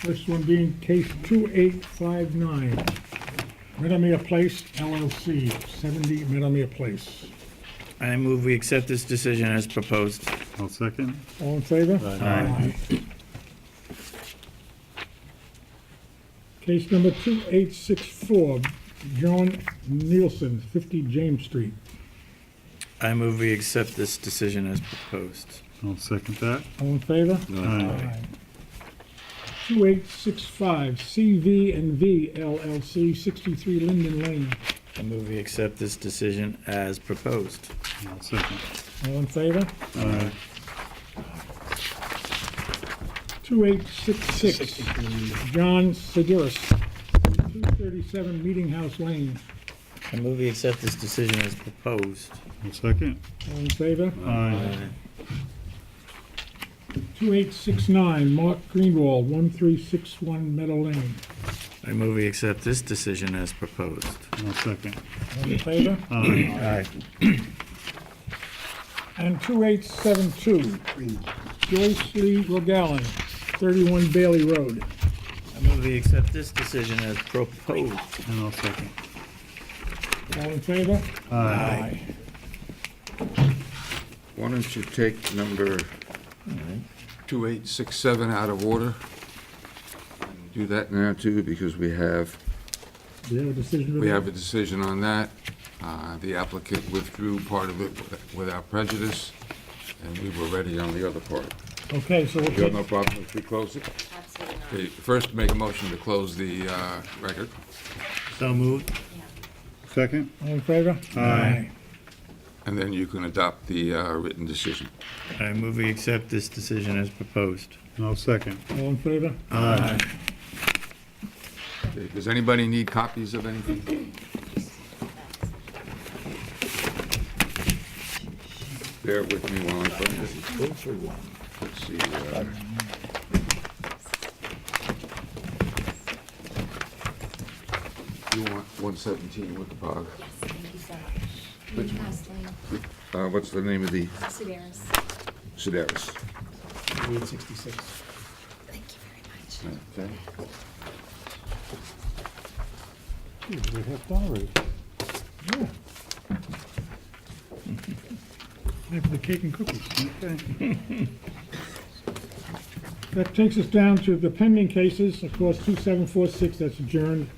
First one being case 2859, Meadowmere Place LLC, 70 Meadowmere Place. I move we accept this decision as proposed. I'll second. All in favor? Aye. Case number 2864, John Nielsen, 50 James Street. I move we accept this decision as proposed. I'll second that. All in favor? Aye. 2865, CV&V LLC, 63 Linden Lane. I move we accept this decision as proposed. I'll second. All in favor? Aye. 2866, John Sedaris, 237 Meeting House Lane. I move we accept this decision as proposed. I'll second. All in favor? Aye. 2869, Mark Greenwald, 1361 Meadow Lane. I move we accept this decision as proposed. I'll second. All in favor? Aye. Aye. And 2872, Joyce Lee Rogallen, 31 Bailey Road. I move we accept this decision as proposed. And I'll second. All in favor? Aye. Why don't you take number 2867 out of order? Do that now too, because we have Do you have a decision? a decision on that. The applicant withdrew part of it without prejudice, and we were ready on the other part. Okay, so we'll You have take, no problem if we close it? Absolutely not. Okay, first, make a motion to close the record. So moved. Second? all in favor? Aye. And then you can adopt the written decision. I move we accept this decision as proposed. And I'll second. All in favor? Aye. Okay, does anybody need copies of anything? Bear with me while I find this. Let's see. You want 117 with the bog? Yes, thank you so much. Lastly, What's the name of the Sedaris. Sedaris? 2866. Thank you very much. Okay. We have already. Yeah. Time for the cake and cookies. Okay. That takes us down to the pending cases, of course, 2746, that's adjourned.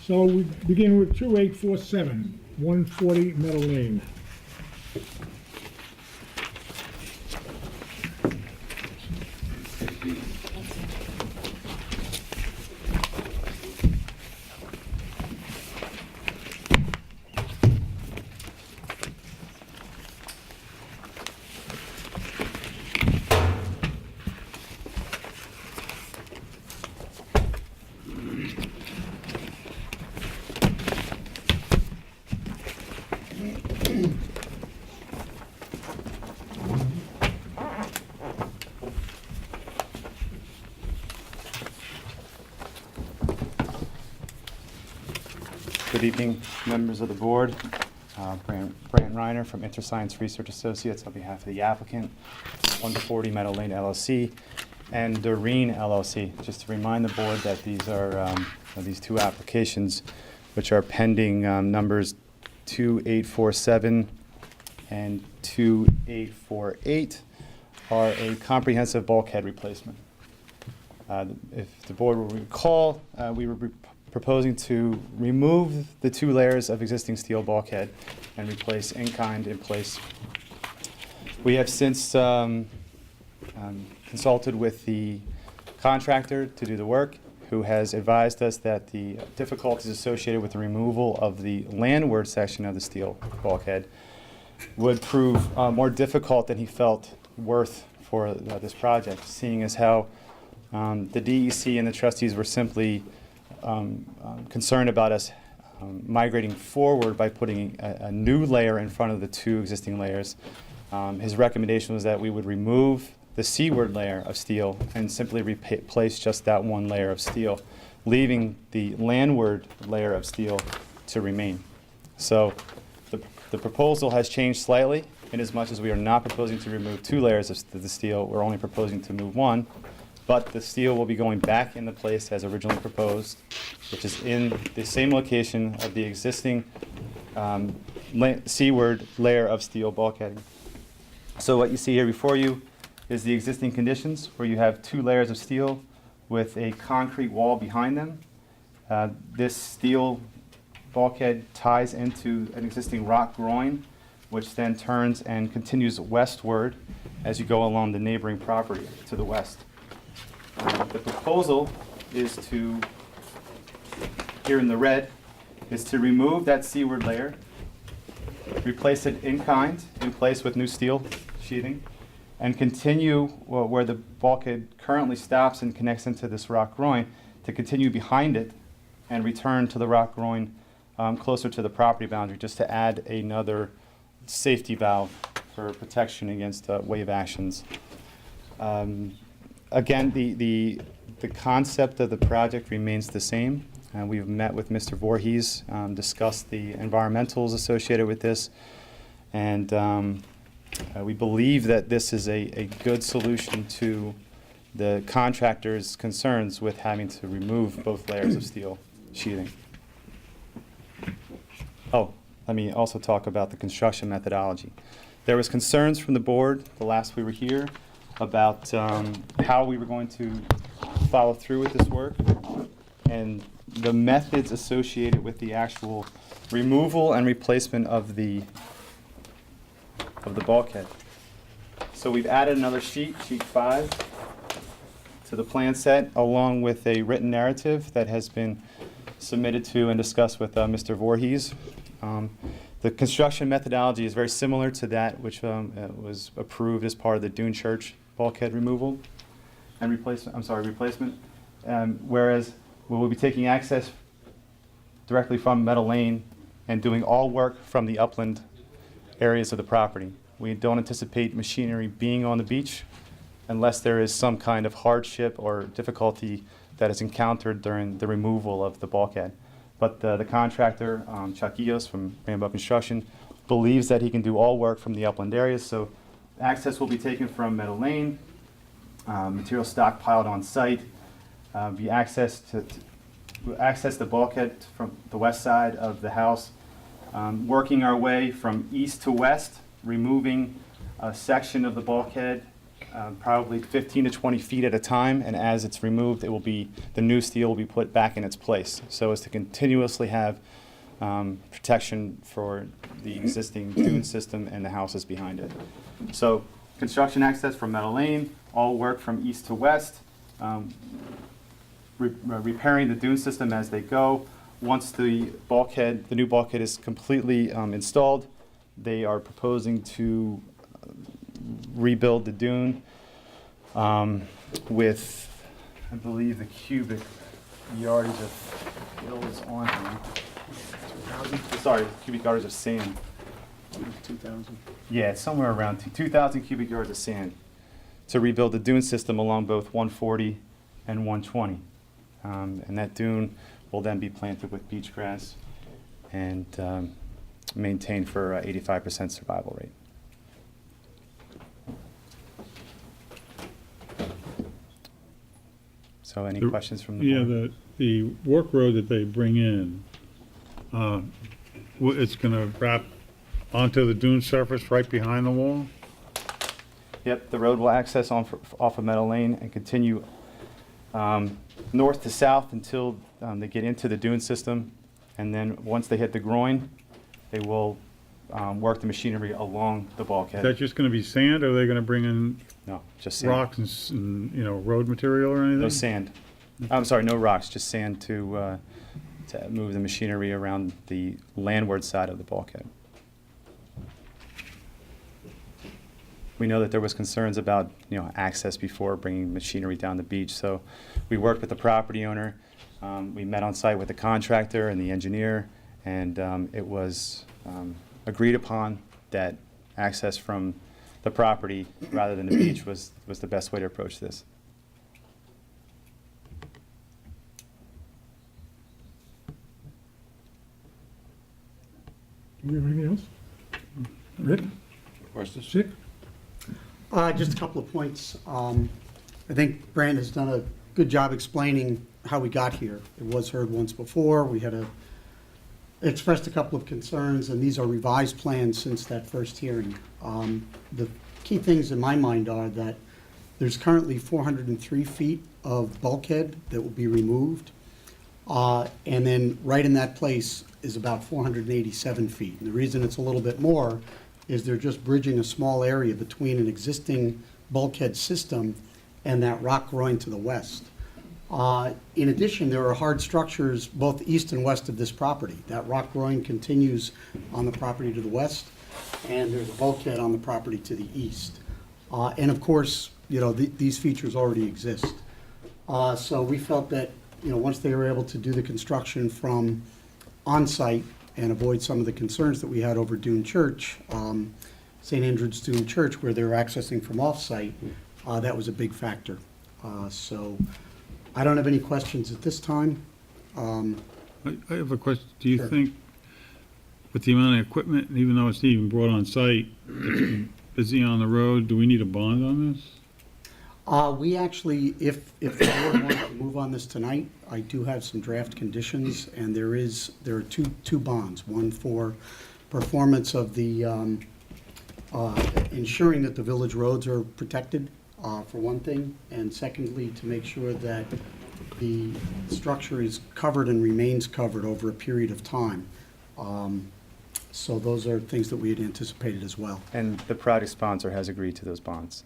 So we begin with 2847, 140 Meadow Lane. Good evening, members of the board. Brant Reiner from InterScience Research Associates on behalf of the applicant, 140 Meadow Lane LLC, and Doreen LLC. Just to remind the board that these are these two applications, which are pending, numbers 2847 and 2848, are a comprehensive bulkhead replacement. If the board will recall, we were proposing to remove the two layers of existing steel bulkhead and replace in-kind in place. We have since consulted with the contractor to do the work, who has advised us that the difficulties associated with the removal of the landward section of the steel bulkhead would prove more difficult than he felt worth for this project, seeing as how the DEC and the trustees were simply concerned about us migrating forward by putting a new layer in front of the two existing layers. His recommendation was that we would remove the seaward layer of steel and simply replace just that one layer of steel, leaving the landward layer of steel to remain. So the proposal has changed slightly, in as much as we are not proposing to remove two layers of the steel. We're only proposing to move one, but the steel will be going back into place as originally proposed, which is in the same location of the existing seaward layer of steel bulkheading. So what you see here before you is the existing conditions, where you have 2 layers of steel with a concrete wall behind them. This steel bulkhead ties into an existing rock groin, which then turns and continues westward as you go along the neighboring property to the west. The proposal is to, here in the red, is to remove that seaward layer, replace it in kind, in place with new steel sheathing, and continue where the bulkhead currently stops and connects into this rock groin, to continue behind it and return to the rock groin closer to the property boundary, just to add another safety valve for protection against wave actions. Again, the concept of the project remains the same. We've met with Mr. Voorhees, discussed the environmentals associated with this, and we believe that this is a good solution to the contractor's concerns with having to remove both layers of steel sheathing. Oh, let me also talk about the construction methodology. There was concerns from the board the last we were here about how we were going to follow through with this work and the methods associated with the actual removal and replacement of the bulkhead. So we've added another sheet 5, to the plan set, along with a written narrative that has been submitted to and discussed with Mr. Voorhees. The construction methodology is very similar to that which was approved as part of the Dune Church bulkhead removal and replacement. Whereas we will be taking access directly from Meadow Lane and doing all work from the upland areas of the property. We don't anticipate machinery being on the beach unless there is some kind of hardship or difficulty that is encountered during the removal of the bulkhead. But the contractor, Chuck Eos from Rambo Construction, believes that he can do all work from the upland areas. So access will be taken from Meadow Lane, material stockpiled on site, be access the bulkhead from the west side of the house, working our way from east to west, removing a section of the bulkhead, probably 15 to 20 feet at a time, and as it's removed, the new steel will be put back in its place, so as to continuously have protection for the existing dune system and the houses behind it. So construction access from Meadow Lane, all work from east to west, repairing the dune system as they go. Once the new bulkhead is completely installed, they are proposing to rebuild the dune with, I believe, the cubic yardage of steel is on here. Sorry, cubic yardage of sand. 2,000. Yeah, it's somewhere around 2,000 cubic yards of sand to rebuild the dune system along both 140 and 120. And that dune will then be planted with beach grass and maintained for 85% survival rate. So any questions from the Yeah, board? the work road that they bring in, it's gonna wrap onto the dune surface right behind the wall? Yep, the road will access off of Meadow Lane and continue north to south until they get into the dune system. And then once they hit the groin, they will work the machinery along the Is bulkhead. that just gonna be sand, or are they gonna bring in No, just sand. rocks and, road material or anything? No sand. I'm sorry, no rocks, just sand to move the machinery around the landward side of the bulkhead. We know that there was concerns about, access before bringing machinery down the beach, so we worked with the property owner. We met on site with the contractor and the engineer, and it was agreed upon that access from the property rather than the beach was the best way to approach this. Do we have anything else? Rick? Questions? Sick? Just a couple of points. I think Brand has done a good job explaining how we got here. It was heard once before. We had expressed a couple of concerns, and these are revised plans since that first hearing. The key things in my mind are that there's currently 403 feet of bulkhead that will be removed. And then right in that place is about 487 feet. And the reason it's a little bit more is they're just bridging a small area between an existing bulkhead system and that rock groin to the west. In addition, there are hard structures both east and west of this property. That rock groin continues on the property to the west, and there's a bulkhead on the property to the east. And of course, these features already exist. So we felt that, once they were able to do the construction from on-site and avoid some of the concerns that we had over Dune Church, St. Andrew's Dune Church, where they were accessing from off-site, that was a big factor. So I don't have any questions at this time. I have a question. Do you Sure. think, with the amount of equipment, even though it's even brought on site, busy on the road, do we need a bond on this? We actually, if the board wanted to move on this tonight, I do have some draft conditions, and there are two bonds. One for performance of the, ensuring that the village roads are protected, for one thing, and secondly, to make sure that the structure is covered and remains covered over a period of time. So those are things that we had anticipated as well. And the project sponsor has agreed to those bonds.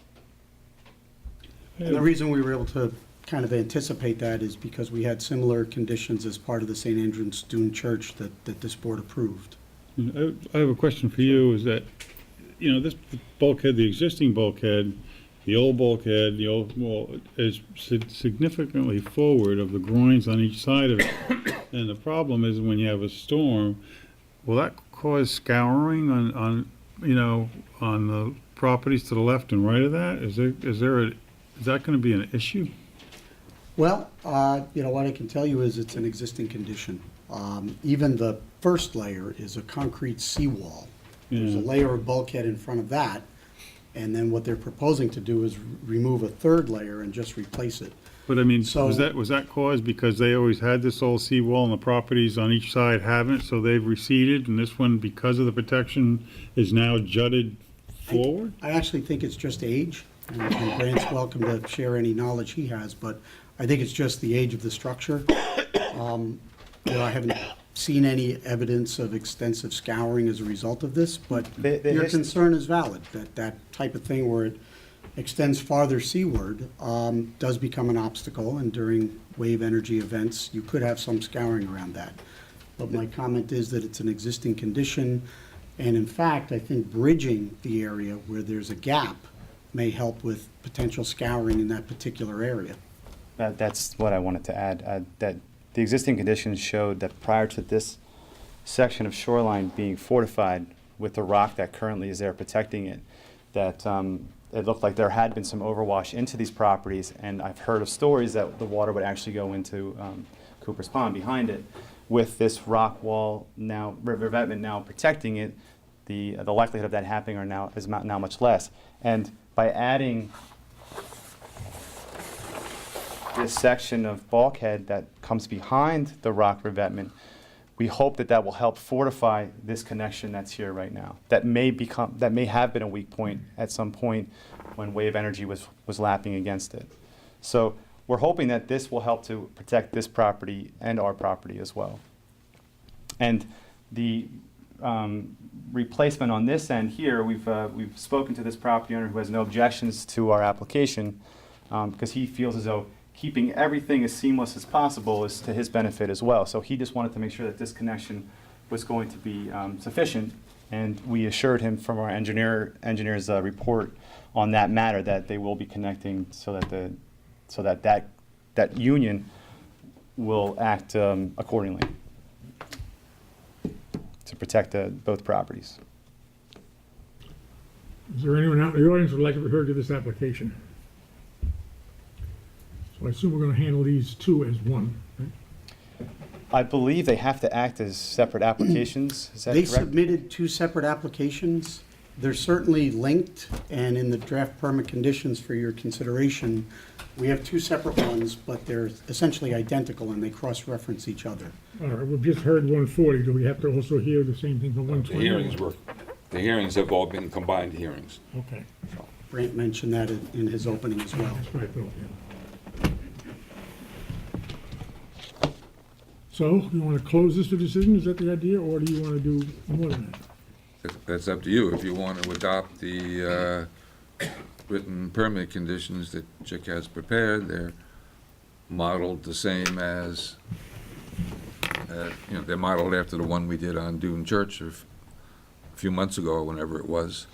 And the reason we were able to kind of anticipate that is because we had similar conditions as part of the St. Andrew's Dune Church that this board approved. I have a question for you, is that, this bulkhead, the existing bulkhead, the old bulkhead, the old wall is significantly forward of the groins on each side of it. And the problem is when you have a storm, will that cause scouring on the properties to the left and right of that? Is that going to be an issue? Well, what I can tell you is it's an existing condition. Even the first layer is a concrete seawall. There's a Yeah. layer of bulkhead in front of that, and then what they're proposing to do is remove a third layer and just replace it. But I mean, So- was that caused because they always had this old seawall and the properties on each side haven't, so they've receded, and this one, because of the protection, is now jutted forward? I actually think it's just age, and Grant's welcome to share any knowledge he has, but I think it's just the age of the structure. I haven't seen any evidence of extensive scouring as a result of this, but your concern is valid, that type of thing where it extends farther seaward does become an obstacle, and during wave energy events, you could have some scouring around that. But my comment is that it's an existing condition, and in fact, I think bridging the area where there's a gap may help with potential scouring in that particular area. That's what I wanted to add, that the existing conditions showed that prior to this section of shoreline being fortified with the rock that currently is there protecting it, that it looked like there had been some overwash into these properties, and I've heard of stories that the water would actually go into Cooper's Pond behind it. With this rock wall now, revetment now protecting it, the likelihood of that happening is now much less. And by adding this section of bulkhead that comes behind the rock revetment, we hope that will help fortify this connection that's here right now. That may have been a weak point at some point when wave energy was lapping against it. So we're hoping that this will help to protect this property and our property as well. And the replacement on this end here, we've spoken to this property owner who has no objections to our application because he feels as though keeping everything as seamless as possible is to his benefit as well. So he just wanted to make sure that this connection was going to be sufficient, and we assured him from our engineer's report on that matter that they will be connecting so that union will act accordingly to protect both properties. Is there anyone out in the audience who would like to be heard to this application? So I assume we're going to handle these two as one, right? I believe they have to act as separate applications. Is that They correct? submitted two separate applications, They're certainly linked, and in the draft permit conditions for your consideration, we have two separate ones, but they're essentially identical and they cross-reference each other. All right, we've just heard 140. Do we have to also hear the same thing for The 120? hearings have all been combined hearings. Okay, Brant mentioned that in his opening as well. that's right, Bill, yeah. So, you want to close this to decision? Is that the idea, or do you want to do more than that? That's up to you. If you want to adopt the written permit conditions that Chick has prepared, they're modeled the same as, they're modeled after the one we did on Dune Church a few months ago, or whenever it was.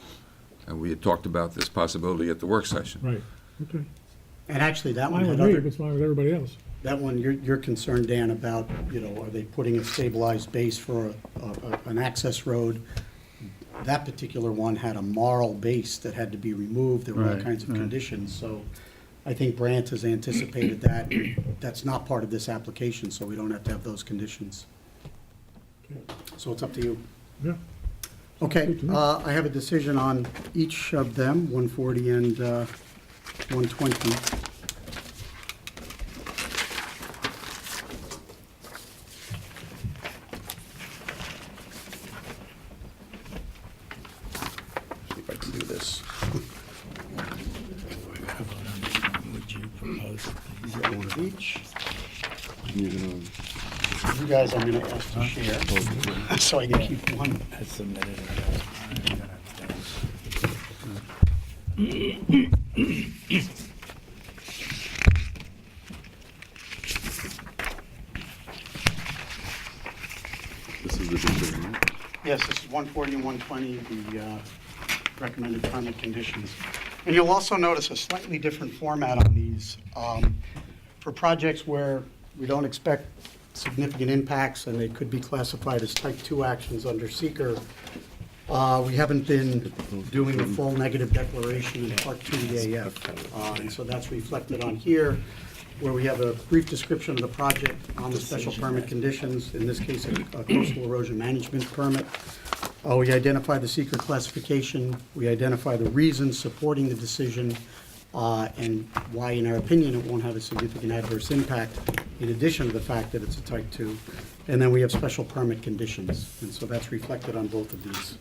And we had talked about this possibility at the work session. Right, okay. And actually, that one Fine with had me, other, if it's fine with everybody else. that one, you're concerned, Dan, about, are they putting a stabilized base for an access road? That particular one had a marl base that had to be removed. There were all Right, kinds of right. conditions, so I think Brant has anticipated that. That's not part of this application, so we don't have to have those conditions. So it's up to you. Yeah, Okay, Good to me. I have a decision on each of them, 140 and 120. See if I can do this. Would you propose? You get one of each. You're gonna- You guys, I'm gonna ask to share, so I can keep one. As submitted. This is the decision, right? Yes, this is 140 and 120, the recommended permit conditions. And you'll also notice a slightly different format on these. For projects where we don't expect significant impacts and they could be classified as type 2 actions under seeker, we haven't been doing the full negative declaration in Part 2 EAF. And so that's reflected on here, where we have a brief description of the project on the special permit conditions, in this case, a coastal erosion management permit. We identify the seeker classification, we identify the reasons supporting the decision, and why, in our opinion, it won't have a significant adverse impact, in addition to the fact that it's a type 2. And then we have special permit conditions, and so that's reflected on both of these.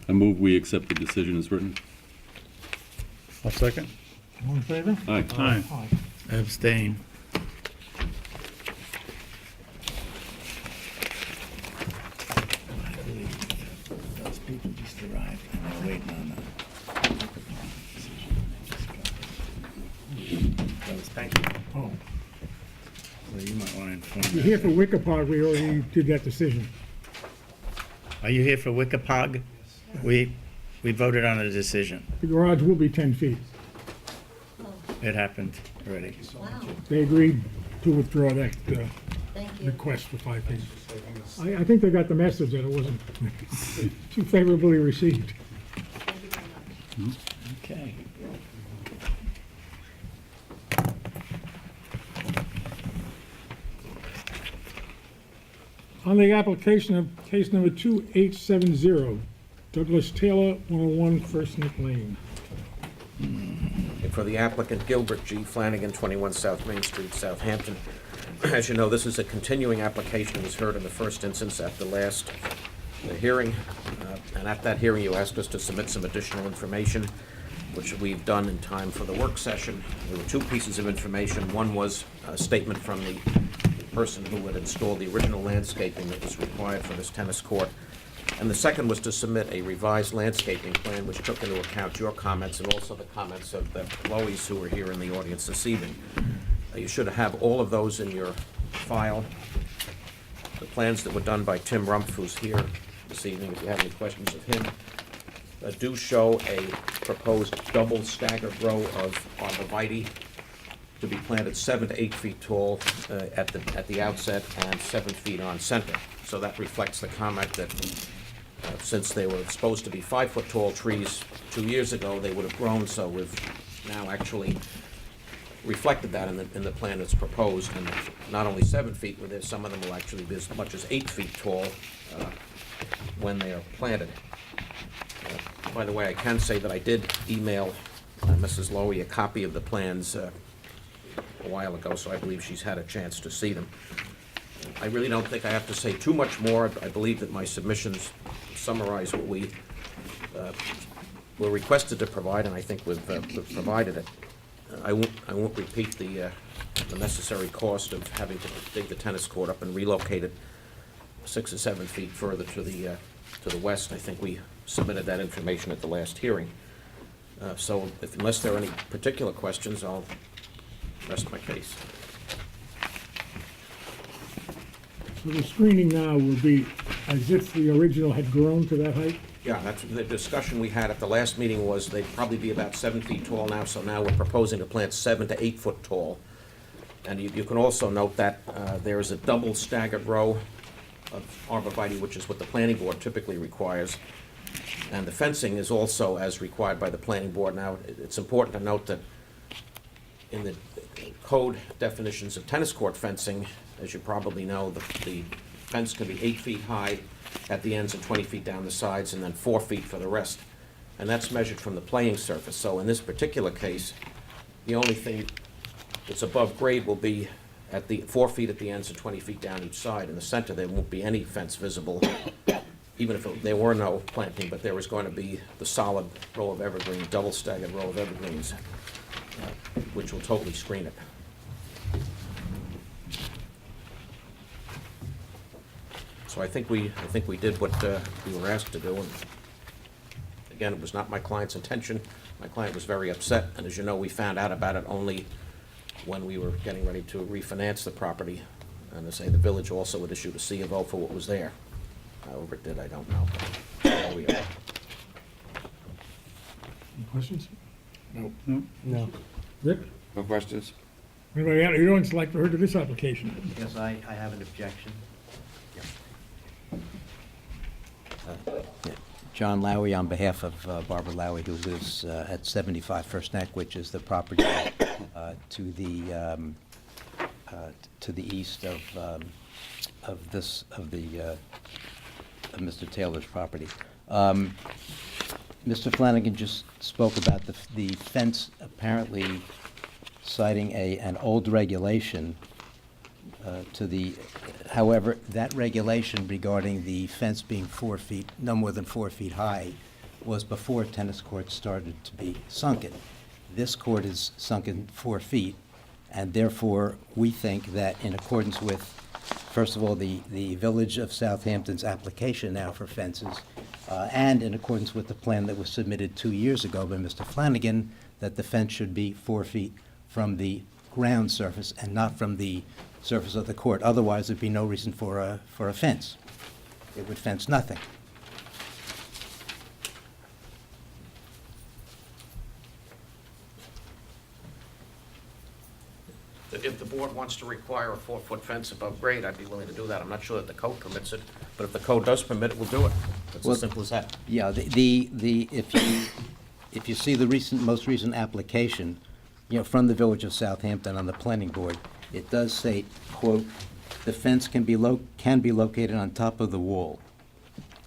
I move we accept the decision as written. I'll second. all in favor? Aye. Aye. Aye. Abstain. Those people just arrived and they're waiting on the. Thank you. Oh, So you might want to inform you're them. here for Wicker Park, we already did that decision. Are you here for Wickapog? We voted on a decision. The garage will be 10 feet. It happened already. Wow, They agreed to withdraw that thank you. request for 5 feet. I think they got the message that it wasn't too favorably received. Thank you very much. Okay. On the application of case number 2870, Douglas Taylor, 101 First Nick Lane. And for the applicant, Gilbert G. Flanagan, 21 South Main Street, Southampton. As you know, this is a continuing application. It was heard in the first instance at the last hearing. And at that hearing, you asked us to submit some additional information, which we've done in time for the work session. There were two pieces of information. One was a statement from the person who had installed the original landscaping that was required for this tennis court. And the second was to submit a revised landscaping plan which took into account your comments and also the comments of the Loeys who were here in the audience this evening. You should have all of those in your file. The plans that were done by Tim Rumpf, who's here this evening, if you have any questions of him, do show a proposed double staggered row of arborvitae to be planted 7 to 8 feet tall at the outset and 7 feet on center. So that reflects the comment that since they were supposed to be 5-foot tall trees 2 years ago, they would have grown, so we've now actually reflected that in the plan that's proposed, and not only 7 feet, where there's, some of them will actually be as much as 8 feet tall when they are planted. By the way, I can say that I did email Mrs. Lowy a copy of the plans a while ago, so I believe she's had a chance to see them. I really don't think I have to say too much more. I believe that my submissions summarize what we were requested to provide, and I think we've provided it. I won't repeat the necessary cost of having to dig the tennis court up and relocate it 6 or 7 feet further to the west. I think we submitted that information at the last hearing. So unless there are any particular questions, I'll rest my case. So the screening now will be as if the original had grown to that height? Yeah, that's the discussion we had at the last meeting, was they'd probably be about 7 feet tall now, so now we're proposing to plant 7 to 8 foot tall. And you can also note that there is a double staggered row of arborvitae, which is what the planning board typically requires. And the fencing is also as required by the planning board. Now, it's important to note that in the code definitions of tennis court fencing, as you probably know, the fence can be 8 feet high at the ends and 20 feet down the sides, and then 4 feet for the rest. And that's measured from the playing surface. So in this particular case, the only thing that's above grade will be at the 4 feet at the ends and 20 feet down each side. In the center, there won't be any fence visible, even if there were no planting, but there was going to be the solid row of evergreen, double staggered row of evergreens, which will totally screen it. So I think we did what we were asked to do, and again, it was not my client's intention. My client was very upset, and as you know, we found out about it only when we were getting ready to refinance the property. And to say the village also would issue a C of O for what was there. However it did, I don't know. But there we are. Any questions? No? Rick? No questions? Anybody else? You don't like to heard of this application? Yes, I have an objection. John Lowy on behalf of Barbara Lowy, who lives at 75 First Neck, which is the property to the east of Mr. Taylor's property. Mr. Flanagan just spoke about the fence apparently citing an old regulation however, that regulation regarding the fence being 4 feet, no more than 4 feet high, was before tennis courts started to be sunken. This court is sunken 4 feet, and therefore, we think that in accordance with, first of all, the Village of Southampton's application now for fences, and in accordance with the plan that was submitted 2 years ago by Mr. Flanagan, that the fence should be 4 feet from the ground surface and not from the surface of the court. Otherwise, there'd be no reason for a fence. It would fence nothing. If the board wants to require a 4-foot fence above grade, I'd be willing to do that. I'm not sure that the code permits it, but if the code does permit it, we'll do it. It's as simple as that. Yeah, if you see the most recent application, from the Village of Southampton on the planning board, it does say, quote, "The fence can be located on top of the wall,"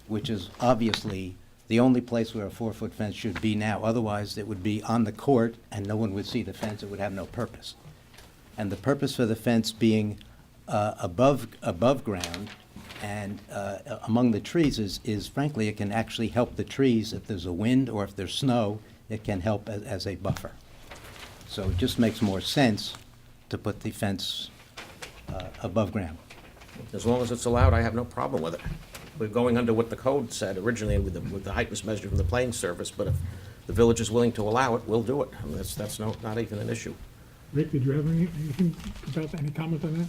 which is obviously the only place where a 4-foot fence should be now. Otherwise, it would be on the court, and no one would see the fence. It would have no purpose. And the purpose for the fence being above ground and among the trees is frankly, it can actually help the trees if there's a wind or if there's snow. It can help as a buffer. So it just makes more sense to put the fence above ground. As long as it's allowed, I have no problem with it. We're going under what the code said originally, with the height was measured from the playing surface, but if the village is willing to allow it, we'll do it. I mean, that's not even an issue. Rick, did you have anything about any comment on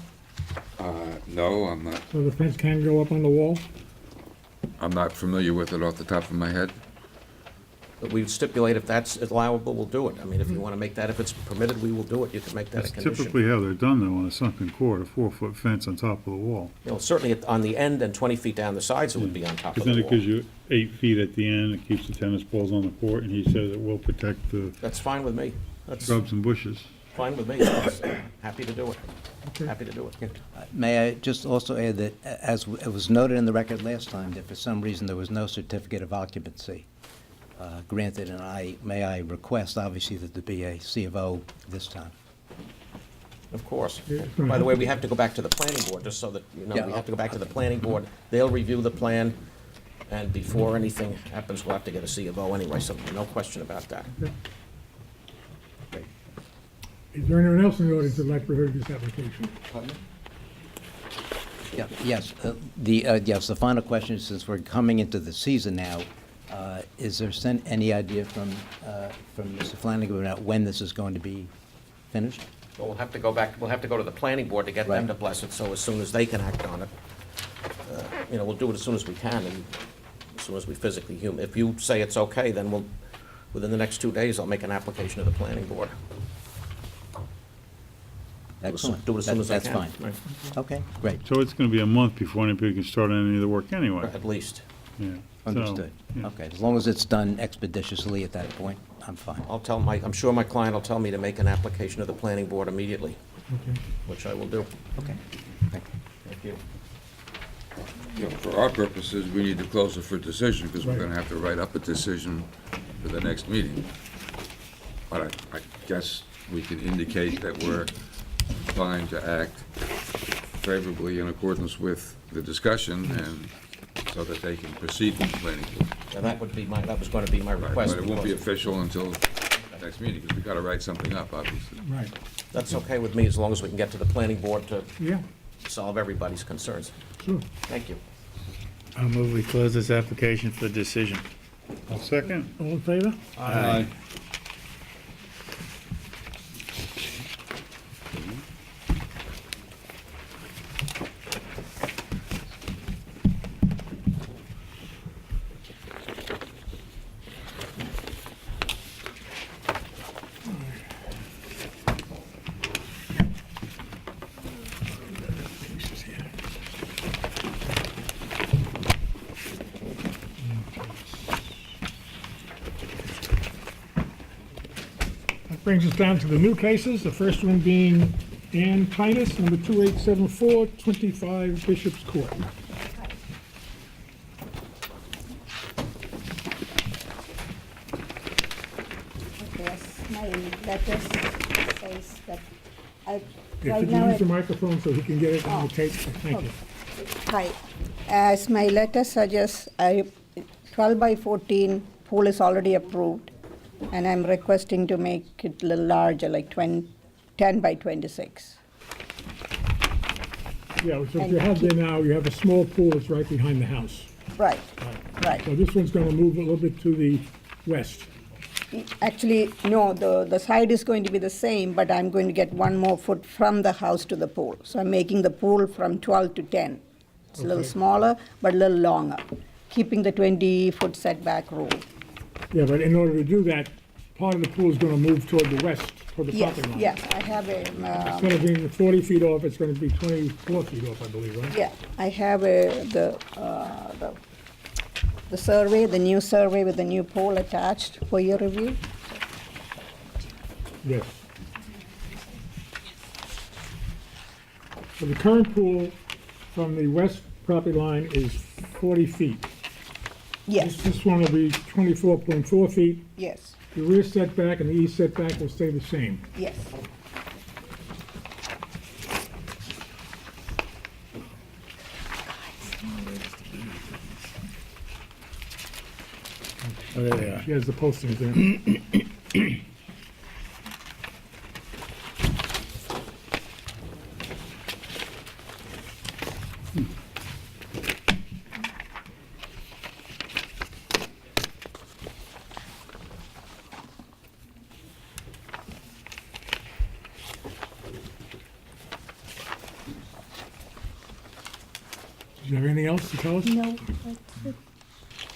that? No, I'm not. So the fence can go up on the wall? I'm not familiar with it off the top of my head. But we stipulate if that's allowable, we'll do it. I mean, if you want to make that, if it's permitted, we will do it. You can make that a That's condition. typically how they're done, though, on a sunken court, a 4-foot fence on top of the wall. Certainly on the end and 20 feet down the sides, it would be on top of Because the then it gives wall. you 8 feet at the end, it keeps the tennis balls on the court, and he says it will protect the That's fine with me. shrubs and bushes. Fine with me. Yes, happy to do it. Okay. Happy to do it. May I just also add that, as it was noted in the record last time, that for some reason there was no certificate of occupancy granted, and may I request, obviously, that there be a C of O this time? Of course. Yeah, it's gonna By the way, happen. we have to go back to the planning board, just so that, you know, Yeah. we have to go back to the planning board. They'll review the plan, and before anything happens, we'll have to get a C of O anyway, so no question about that. Is there anyone else in the audience that'd like to hear this application? Yeah, yes, yes, the final question, since we're coming into the season now, is there any idea from Mr. Flanagan about when this is going to be finished? Well, we'll have to go back, we'll have to go to the planning board to get them Right. to bless it, so as soon as they can act on it, you know, we'll do it as soon as we can, and as soon as we physically If you say it's okay, then we'll, within the next 2 days, I'll make an application to the planning board. Excellent. Do it as soon as I That's can. fine. Right. Okay, great, So it's gonna be a month before anybody can start any of the work anyway. At least. Yeah. So, understood. yeah. Okay, as long as it's done expeditiously at that point, I'm fine. I'm sure my client will tell me to make an application to the planning board immediately, Okay. which I will do. Okay, thank you. Thank you. You know, for our purposes, we need to close it for decision, because we're Right. gonna have to write up a decision for the next meeting. But I guess we can indicate that we're inclined to act favorably in accordance with the discussion, and so that they can proceed with the planning board. And that was going to be my Right, request. but it won't be because- official until next meeting, because we've got to write something up, obviously. Right, That's okay with me, as long as we can get to the planning board to yeah, solve everybody's concerns. sure. Thank you. I'll move we close this application for decision. I'll second. All in favor? Aye. That brings us down to the new cases, the first one being Ann Titus, number 2874, 25 Bishop's Court. Yes, my letter says that I, If right you now, can use the microphone so he can get it on the tape, thank you. hi, as my letter suggests, 12 by 14 pool is already approved, and I'm requesting to make it a little larger, like 10 by 26. Yeah, so if you have there now, you have a small pool that's right behind the house. Right, right. So this one's gonna move a little bit to the west. Actually, no, the side is going to be the same, but I'm going to get 1 more foot from the house to the pool. So I'm making the pool from 12 to 10. It's a little Okay. smaller, but a little longer, keeping the 20-foot setback rule. Yeah, but in order to do that, part of the pool is gonna move toward the west, toward the Yes, property line. yes, I have Instead of being 40 feet off, it's gonna be 24 feet off, I believe, right? yeah, I have the survey, the new survey with the new pole attached for your review. Yes. So the current pool from the west property line is 40 feet. Yes, This one will be 24.4 feet. yes, The rear setback and the east setback will stay the same. yes. Oh, there they are. She has the postings there. Do you have anything else to tell us? No, that's it.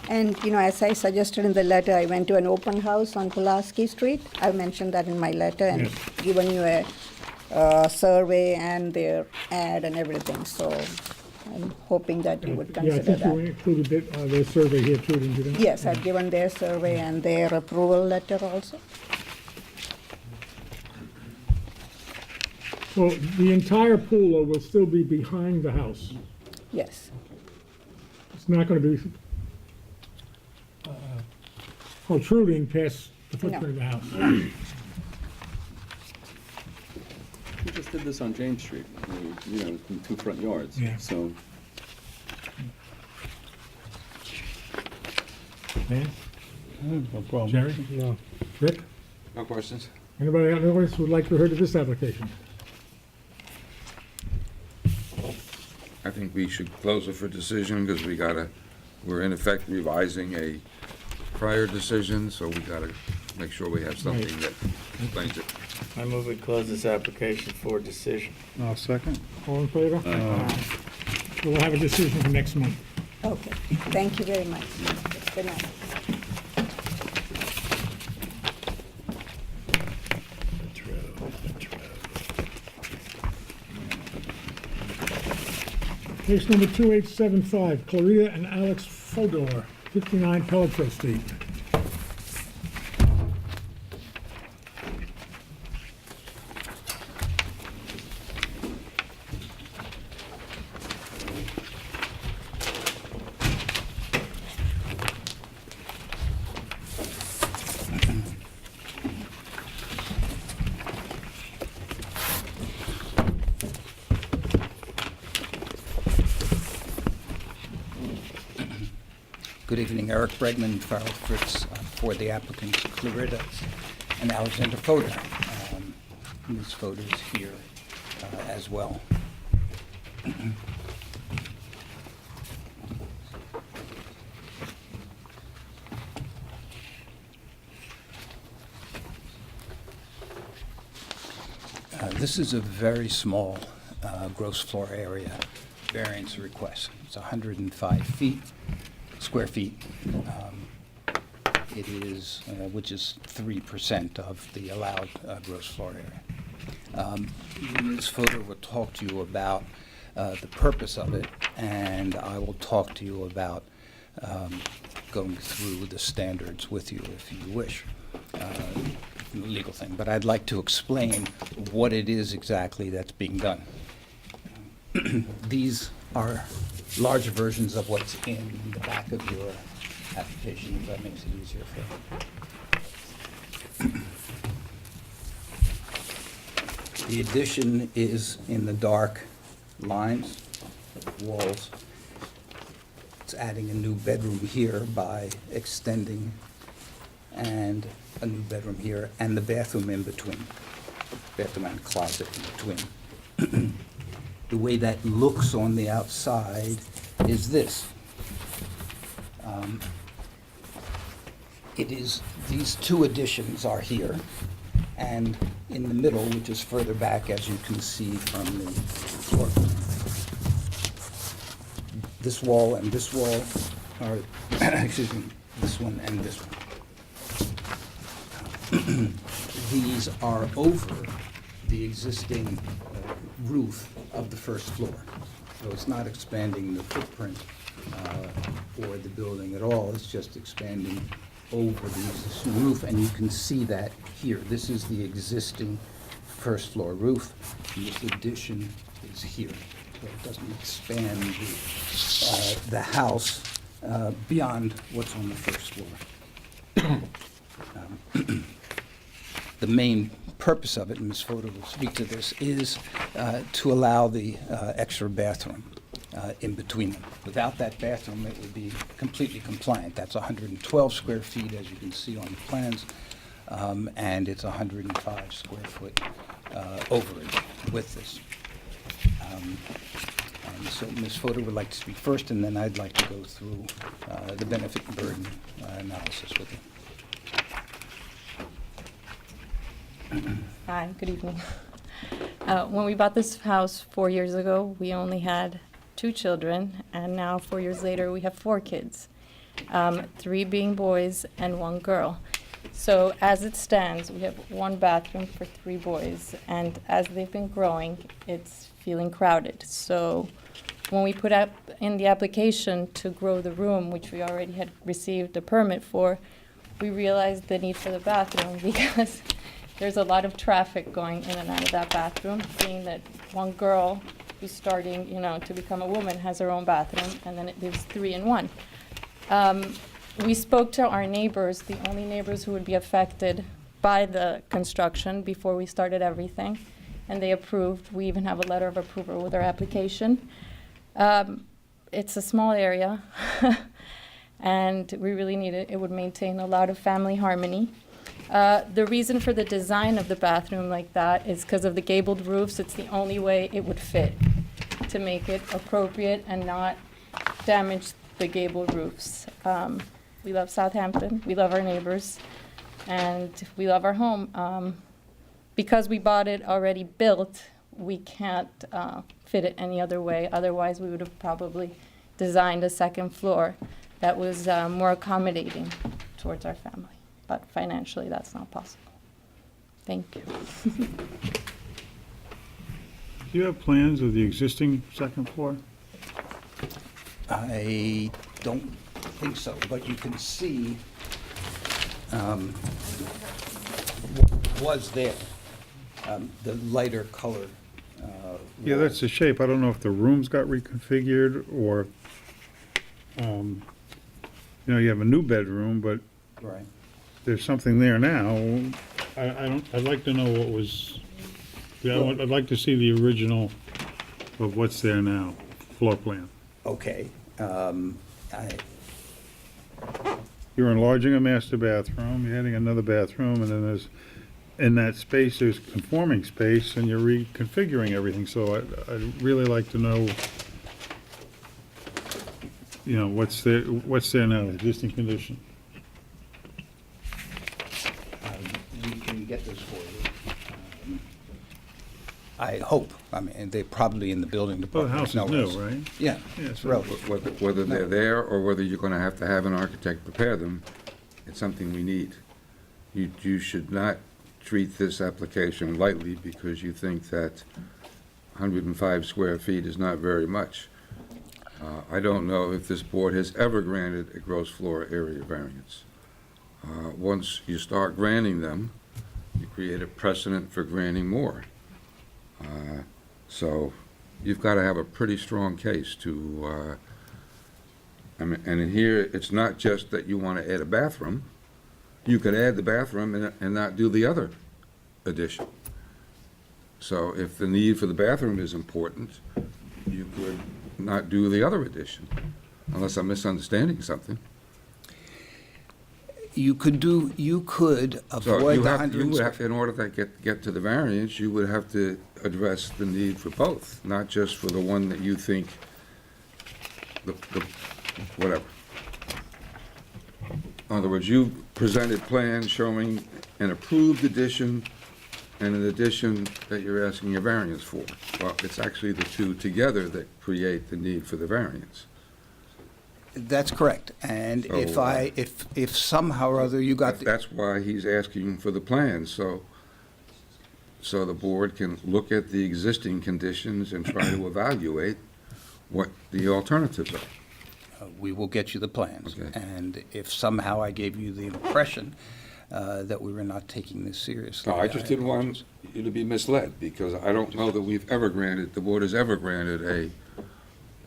And, you know, as I suggested in the letter, I went to an open house on Pulaski Street. I mentioned that in my letter and Yes. given you a survey and their ad and everything, so I'm hoping that you would Yeah, I consider think you that. included their survey here too, didn't you? Yes, I've given their survey and their approval letter also. So the entire pool will still be behind the house. Yes. It's not gonna be protruding past the footprint of the house. We just did this on James Street, in 2 front yards. Yeah. So, Dan, No problem. Jerry? No. Rick? No questions? Anybody else would like to hear of this application? I think we should close it for decision because we're in effect revising a prior decision, so we gotta make sure we have something that explains it. I move we close this application for decision. I'll second. All in favor? We'll have a decision for next month. Okay, thank you very much. Good night. Case number 2875, Clarita and Alex Fodor, 59 Pelletreau Street. Good evening, Eric Bregman, Farrell Fritz, for the applicants Clarita and Alexander Fodor. Ms. Fodor is here as well. This is a very small gross floor area variance request. It's 105 square feet. It is, which is 3% of the allowed gross floor area. Ms. Fodor will talk to you about the purpose of it, and I will talk to you about going through the standards with you if you wish. Legal thing, but I'd like to explain what it is exactly that's being done. These are larger versions of what's in the back of your application, if that makes it easier for you. The addition is in the dark lines, walls. It's adding a new bedroom here by extending, and a new bedroom here, and the bathroom in between, bathroom and closet in between. The way that looks on the outside is this. It is, these two additions are here, and in the middle, which is further back, as you can see from the floor plan, this wall and this wall are, excuse me, this one and this one. These are over the existing roof of the first floor. So it's not expanding the footprint or the building at all, it's just expanding over the existing roof, and you can see that here. This is the existing first floor roof, and this addition is here. So it doesn't expand the house beyond what's on the first floor. The main purpose of it, and Ms. Fodor will speak to this, is to allow the extra bathroom in between them. Without that bathroom, it would be completely compliant. That's 112 square feet, as you can see on the plans, and it's 105 square foot overage with this. And so Ms. Fodor would like to speak first, and then I'd like to go through the benefit and burden analysis with you. Hi, good evening. When we bought this house 4 years ago, we only had 2 children, and now 4 years later, we have 4 kids, 3 being boys and 1 girl. So as it stands, we have 1 bathroom for 3 boys, and as they've been growing, it's feeling crowded. So when we put up in the application to grow the room, which we already had received a permit for, we realized the need for the bathroom because there's a lot of traffic going in and out of that bathroom, being that one girl who's starting, to become a woman has her own bathroom, and then there's 3 in 1. We spoke to our neighbors, the only neighbors who would be affected by the construction before we started everything, and they approved. We even have a letter of approval with our application. It's a small area, and we really need it. It would maintain a lot of family harmony. The reason for the design of the bathroom like that is because of the gabled roofs. It's the only way it would fit to make it appropriate and not damage the gabled roofs. We love Southampton, we love our neighbors, and we love our home. Because we bought it already built, we can't fit it any other way. Otherwise, we would have probably designed a second floor that was more accommodating towards our family. But financially, that's not possible. Thank you. Do you have plans of the existing second floor? I don't think so, but you can see what was there, the lighter color. Yeah, that's the shape. I don't know if the rooms got reconfigured or, you have a new bedroom, but Right. there's something there now. I'd like to know what was, I'd like to see the original of what's there now, floor plan. Okay. You're enlarging a master bathroom, you're adding another bathroom, and then in that space, there's conforming space, and you're reconfiguring everything, so I'd really like to know, what's there now, existing condition. We can get this for you. I hope. I mean, they're probably in the building Well, the department. house is No, new, it's- right? Yeah. Yeah, so- Relative. Whether they're there or whether you're gonna have to have an architect prepare them, it's something we need. You should not treat this application lightly because you think that 105 square feet is not very much. I don't know if this board has ever granted a gross floor area variance. Once you start granting them, you create a precedent for granting more. So you've got to have a pretty strong case to, and in here, it's not just that you want to add a bathroom. You could add the bathroom and not do the other addition. So if the need for the bathroom is important, you could not do the other addition, unless I'm misunderstanding something. You could So avoid you the have, 100. in order to get to the variance, you would have to address the need for both, not just for the one that you think, whatever. In other words, you presented plans showing an approved addition and an addition that you're asking a variance for. Well, it's actually the two together that create the need for the variance. That's correct. And So, if somehow or other you got the. That's why he's asking for the plans, so the board can look at the existing conditions and try to evaluate what the alternatives are. We will get you the plans. Okay. And if somehow I gave you the impression that we were not taking this seriously. No, I just didn't want you to be misled, because I don't know that the board has ever granted a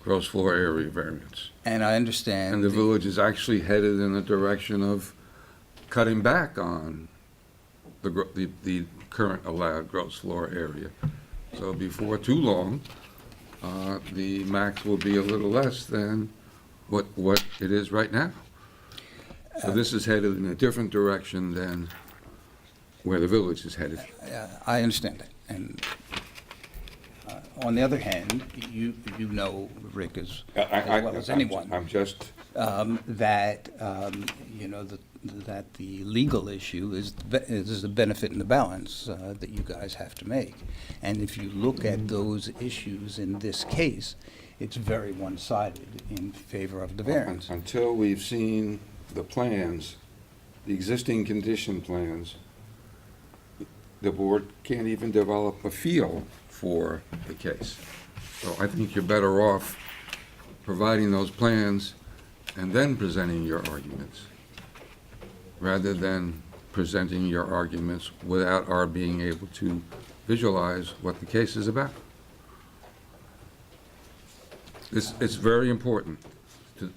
gross floor area variance. And I understand. And the village is actually headed in the direction of cutting back on the current allowed gross floor area. So before too long, the max will be a little less than what it is right now. So this is headed in a different direction than where the village is headed. I understand that. And on the other hand, you know, Rick, as well as anyone. I'm just, that, that the legal issue is the benefit and the balance that you guys have to make. And if you look at those issues in this case, it's very one-sided in favor of the variance. until we've seen the plans, the existing condition plans, the board can't even develop a feel for the case. So I think you're better off providing those plans and then presenting your arguments, rather than presenting your arguments without our being able to visualize what the case is about. It's very important.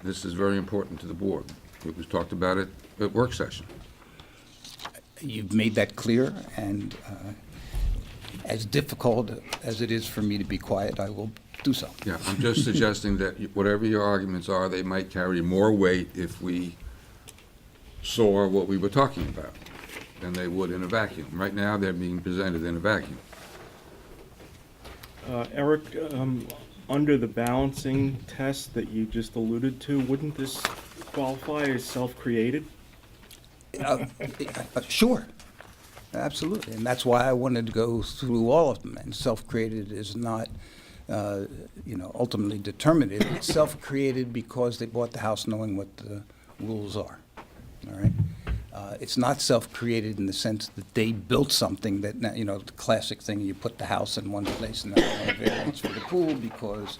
This is very important to the board. It was talked about at work session. You've made that clear, and as difficult as it is for me to be quiet, I will do so. Yeah, I'm just suggesting that whatever your arguments are, they might carry more weight if we saw what we were talking about than they would in a vacuum. Right now, they're being presented in a vacuum. Eric, under the balancing test that you just alluded to, wouldn't this qualify as self-created? Sure, absolutely, and that's why I wanted to go through all of them. And self-created is not, ultimately determinative. It's self-created because they bought the house knowing what the rules are. All right. It's not self-created in the sense that they built something that, the classic thing, you put the house in one place and then you have variance for the pool because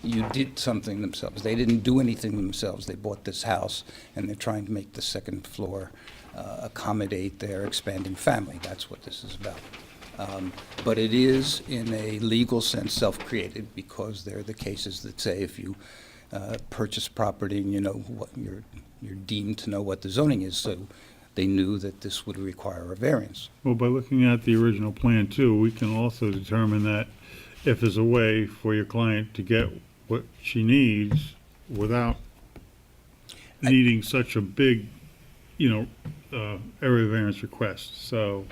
you did something themselves. They didn't do anything themselves. They bought this house and they're trying to make the second floor accommodate their expanding family. That's what this is about. But it is, in a legal sense, self-created because there are the cases that say if you purchase property and you know what you're deemed to know what the zoning is, so they knew that this would require a variance. Well, by looking at the original plan too, we can also determine that if there's a way for your client to get what she needs without needing such a big, area variance request. So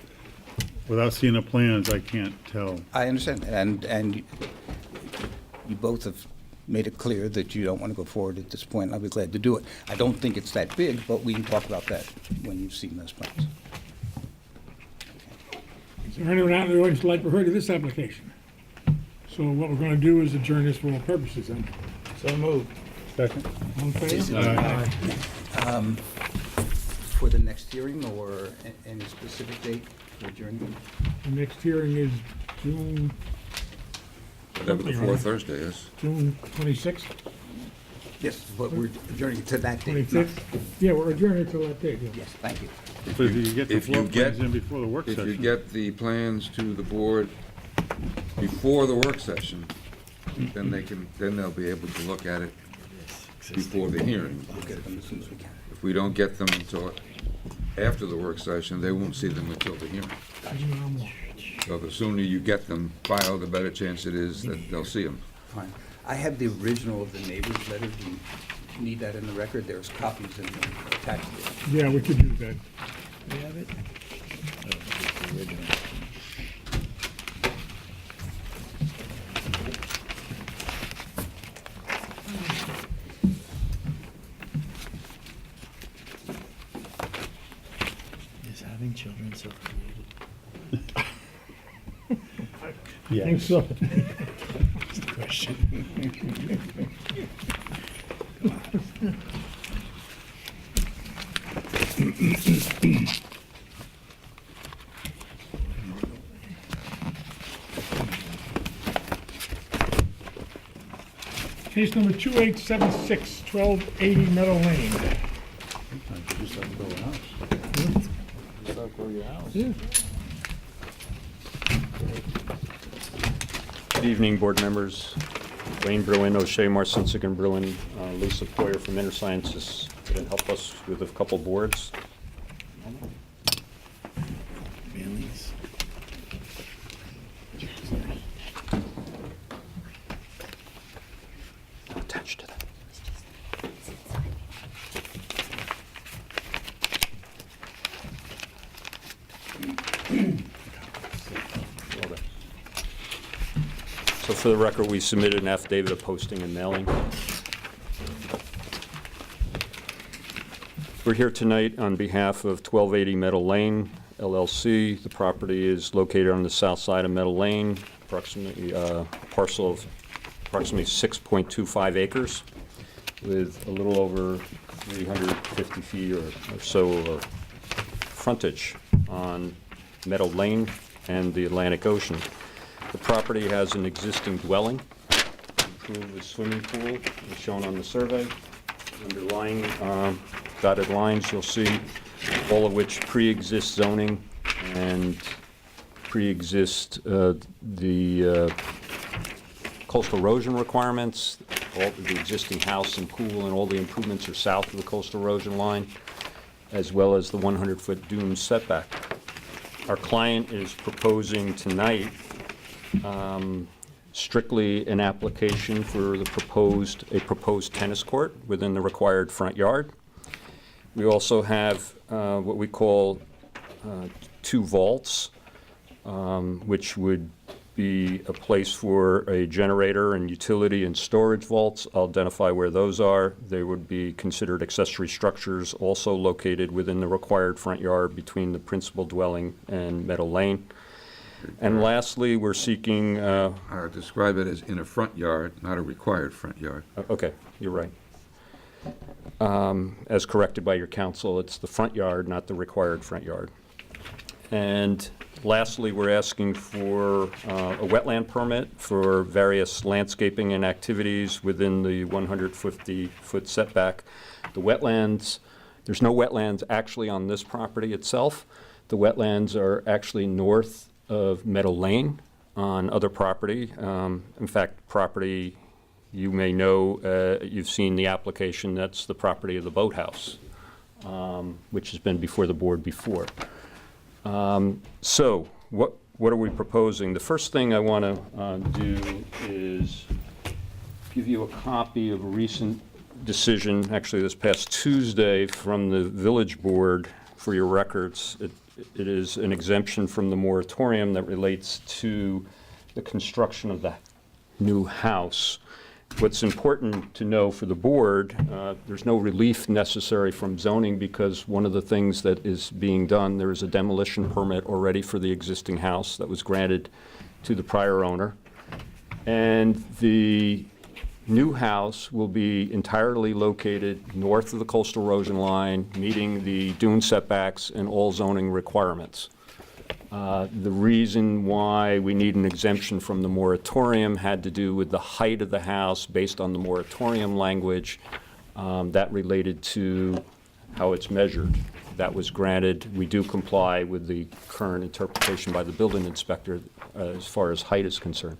without seeing the plans, I can't tell. I understand, and you both have made it clear that you don't want to go forward at this point. I'll be glad to do it. I don't think it's that big, but we can talk about that when you've seen those plans. Is there anyone out in the audience who'd like to hear of this application? So what we're gonna do is adjourn this for all purposes then. So moved. Second. All in favor? For the next hearing or any specific date for adjournment? The next hearing is June Whatever the fourth Thursday is. June 26th, Yes, but we're adjourning to that date. 25th? Yeah, we're adjourning till that date, yeah. Yes, thank you. But if you get the If you floor get- plans in before the work If you session. get the plans to the board before the work session, then they'll be able to look at it before the hearing. We'll get them as soon as we can. If we don't get them until after the work session, they won't see them until the hearing. So the sooner you get them filed, the better chance it is that they'll see them. Fine. I have the original of the neighbor's letter. Do you need that in the record? There's copies in the attached to it. Yeah, we could do that. We have it? Oh, it's the original. Is having children so creative? I think so. That's the question. Case number 2876, 1280 Meadow Lane. Sometimes you just have to go to the house. Just like where your house. Yeah. Good evening, board members. Wayne Bruin, O'Shea, Marcinsick and Bruin, Lisa Poyer from InterSciences to help us with a couple boards. Millies. Attached to that. So for the record, we submitted an affidavit of posting and mailing. We're here tonight on behalf of 1280 Meadow Lane LLC. The property is located on the south side of Meadow Lane, approximately a parcel of approximately 6.25 acres with a little over 350 feet or so of frontage on Meadow Lane and the Atlantic Ocean. The property has an existing dwelling, improved with swimming pool, as shown on the survey. Underlying dotted lines, you'll see all of which pre-exist zoning and pre-exist the coastal erosion requirements. All the existing house and pool and all the improvements are south of the coastal erosion line, as well as the 100-foot dune setback. Our client is proposing tonight strictly an application for a proposed tennis court within the required front yard. We also have what we call 2 vaults, which would be a place for a generator and utility and storage vaults. I'll identify where those are. They would be considered accessory structures also located within the required front yard between the principal dwelling and Meadow Lane. And lastly, we're seeking... describe it as in a front yard, not a required front yard. Okay, you're right. As corrected by your counsel, it's the front yard, not the required front yard. And lastly, we're asking for a wetland permit for various landscaping and activities within the 150-foot setback. The wetlands, there's no wetlands actually on this property itself. The wetlands are actually north of Meadow Lane on other property. In fact, property you may know, you've seen the application, that's the property of the boathouse, which has been before the board before. So what are we proposing? The first thing I want to do is give you a copy of a recent decision, actually this past Tuesday, from the village board for your records. It is an exemption from the moratorium that relates to the construction of the new house. What's important to know for the board, there's no relief necessary from zoning because one of the things that is being done, there is a demolition permit already for the existing house that was granted to the prior owner. And the new house will be entirely located north of the coastal erosion line, meeting the dune setbacks and all zoning requirements. The reason why we need an exemption from the moratorium had to do with the height of the house based on the moratorium language that related to how it's measured. That was granted. We do comply with the current interpretation by the building inspector as far as height is concerned.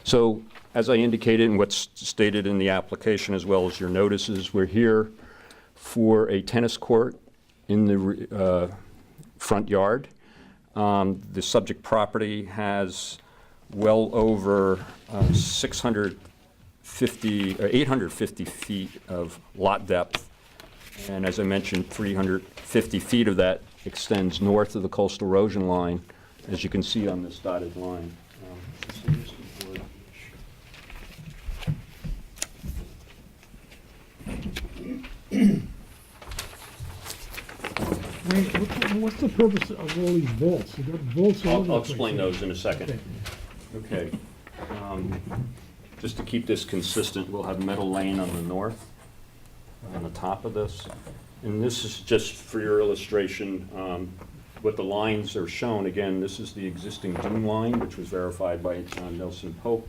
So, as I indicated and what's stated in the application as well as your notices, we're here for a tennis court in the front yard. The subject property has well over 850 feet of lot depth, and as I mentioned, 350 feet of that extends north of the coastal erosion line, as you can see on this dotted line. What's the purpose of all these vaults? You got vaults all over the I'll place. explain those in a second. Okay. Okay. Just to keep this consistent, we'll have Meadow Lane on the north, on the top of this. And this is just for your illustration, what the lines are shown. Again, this is the existing dune line, which was verified by Nelson Pope.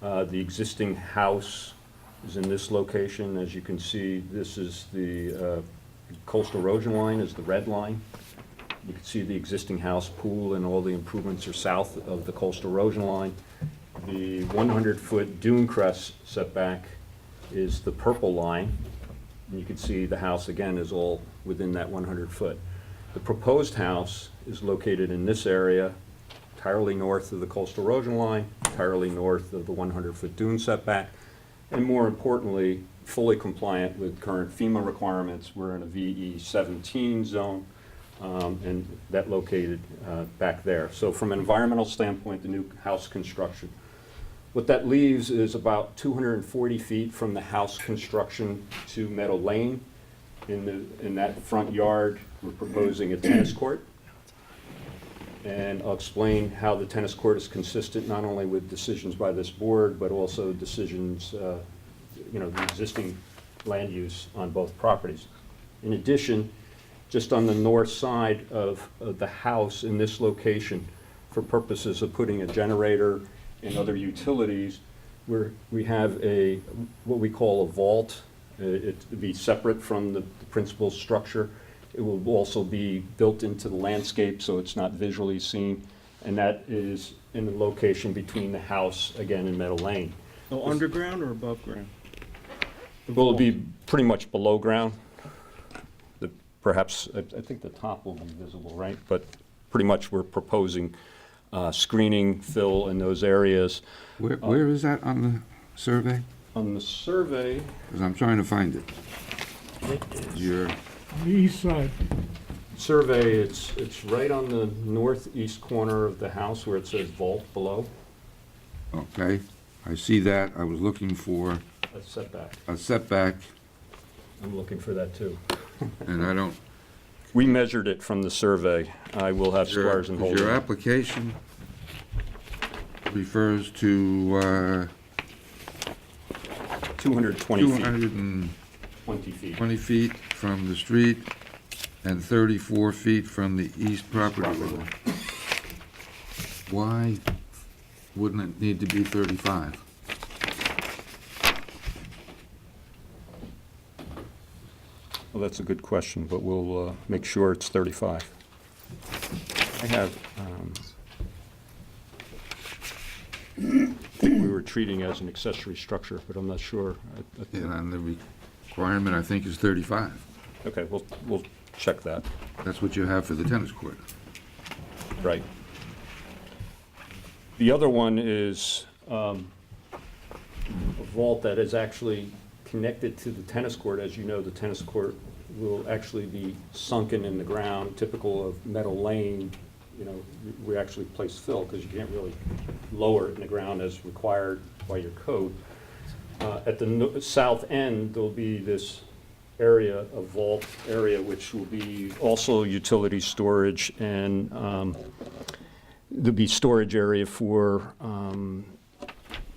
The existing house is in this location. As you can see, this is the coastal erosion line is the red line. You can see the existing house, pool, and all the improvements are south of the coastal erosion line. The 100-foot dune crest setback is the purple line. And you can see the house, again, is all within that 100-foot. The proposed house is located in this area, entirely north of the coastal erosion line, entirely north of the 100-foot dune setback, and more importantly, fully compliant with current FEMA requirements. We're in a VE 17 zone, and that located back there. So from an environmental standpoint, the new house construction, what that leaves is about 240 feet from the house construction to Meadow Lane. In that front yard, we're proposing a tennis court. And I'll explain how the tennis court is consistent not only with decisions by this board, but also decisions the existing land use on both properties. In addition, just on the north side of the house in this location, for purposes of putting a generator and other utilities, we have what we call a vault. It would be separate from the principal structure, It will also be built into the landscape, so it's not visually seen, and that is in the location between the house, again, and Meadow Lane. So underground or above ground? Will it be pretty much below ground? Perhaps, I think the top will be visible, right? But pretty much we're proposing screening, fill in those areas. Where is that on the survey? On the survey, Because I'm trying to find it. Your, On the east side. survey, it's right on the northeast corner of the house where it says vault below, okay, I see that. I was looking for a setback. a setback, I'm looking for that too. and I don't. We measured it from the survey. I will have squares and holes. Your application refers to 220 feet. 220 20 feet. feet from the street and 34 feet from the east property line. Why wouldn't it need to be 35? Well, that's a good question, but we'll make sure it's 35. I have, we were treating as an accessory structure, but I'm not sure. And the requirement, I think, is 35. Okay, we'll check that. That's what you have for the tennis court. Right. The other one is a vault that is actually connected to the tennis court. As you know, the tennis court will actually be sunken in the ground, typical of Meadow Lane. You know, we actually place fill because you can't really lower it in the ground as required by your code. At the south end, there'll be this area, a vault area, which will be also utility storage, and there'll be storage area for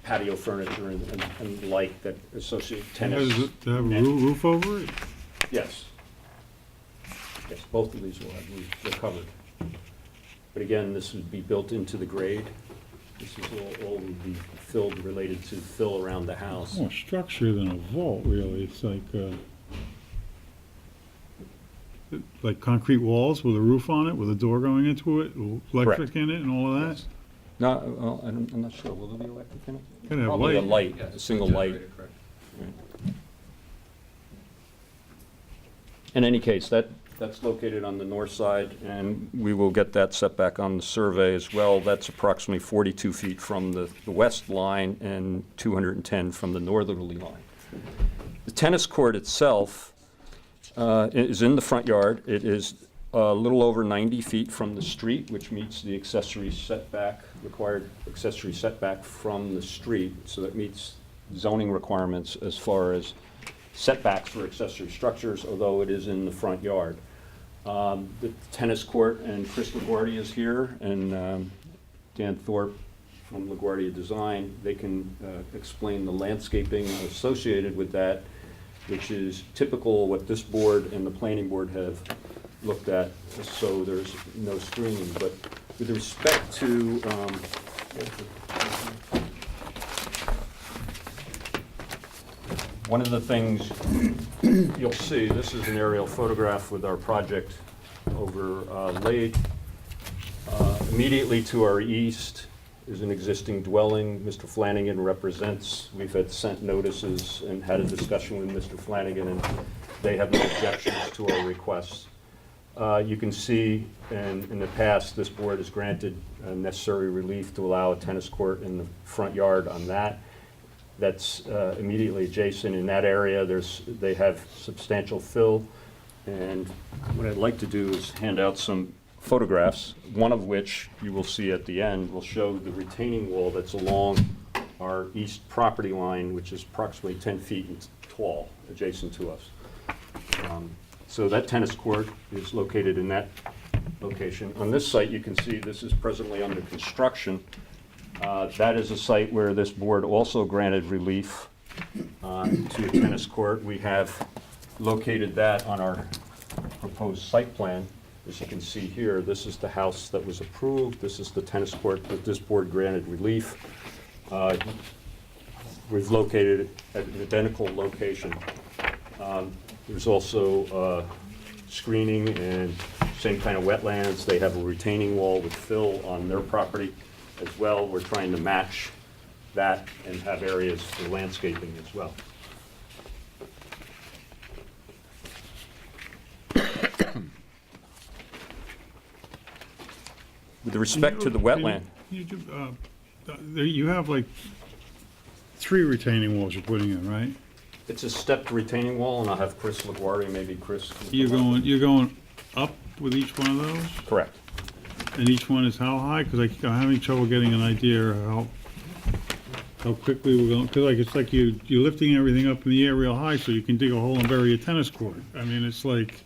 patio furniture and light that associate tennis. Does it have a roof over it? Yes. Yes, both of these will have roofs, they're covered. But again, this would be built into the grade. This is all would be filled, related to fill around the house. More structure than a vault, really. It's like concrete walls with a roof on it, with a door going into it, electric in it and all of that? No, well, I'm not sure, will there be electric in it? Gonna have Probably a light. light, a single light. Right. In any case, that's located on the north side, and we will get that setback on the survey as well. That's approximately 42 feet from the west line and 210 from the northerly line. The tennis court itself is in the front yard. It is a little over 90 feet from the street, which meets the accessory setback, required accessory setback from the street. So that meets zoning requirements as far as setbacks for accessory structures, although it is in the front yard. The tennis court, and Chris LaGuardia is here, and Dan Thorpe from LaGuardia Design. They can explain the landscaping associated with that, which is typical what this board and the planning board have looked at, so there's no screening. But with respect to one of the things you'll see, this is an aerial photograph with our project overlaid. Immediately to our east is an existing dwelling. Mr. Flanagan represents. We've had sent notices and had a discussion with Mr. Flanagan, and they have no objections to our requests. You can see in the past, this board has granted necessary relief to allow a tennis court in the front yard on that. That's immediately adjacent. In that area, they have substantial fill. And what I'd like to do is hand out some photographs, one of which you will see at the end will show the retaining wall that's along our east property line, which is approximately 10 feet tall, adjacent to us. So that tennis court is located in that location. On this site, you can see this is presently under construction. That is a site where this board also granted relief to a tennis court. We have located that on our proposed site plan. As you can see here, this is the house that was approved. This is the tennis court that this board granted relief. We've located it at an identical location. There's also screening and same kind of wetlands. They have a retaining wall with fill on their property as well. We're trying to match that and have areas for landscaping as well. With respect to the wetland, You have like 3 retaining walls you're putting in, right? it's a stepped retaining wall, and I'll have Chris LaGuardia, maybe Chris. You're going up with each one of those? Correct. And each one is how high? Because I'm having trouble getting an idea of how quickly we're going, because it's like you're lifting everything up in the air real high so you can dig a hole and bury a tennis court. I mean, it's like,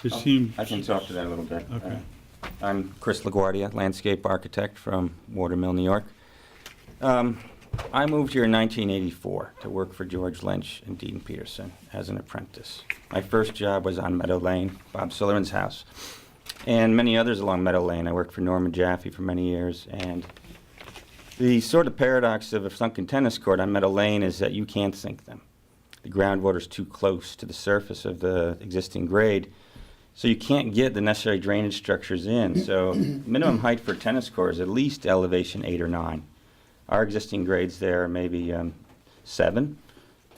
it seems. I can talk to that a little bit. Okay. I'm Chris LaGuardia, landscape architect from Watermill, New York. I moved here in 1984 to work for George Lynch and Dean Peterson as an apprentice. My first job was on Meadow Lane, Bob Sillerman's house, and many others along Meadow Lane. I worked for Norman Jaffe for many years, and the sort of paradox of a sunken tennis court on Meadow Lane is that you can't sink them. The groundwater's too close to the surface of the existing grade, so you can't get the necessary drainage structures in. So minimum height for tennis court is at least elevation 8 or 9. Our existing grades there are maybe 7.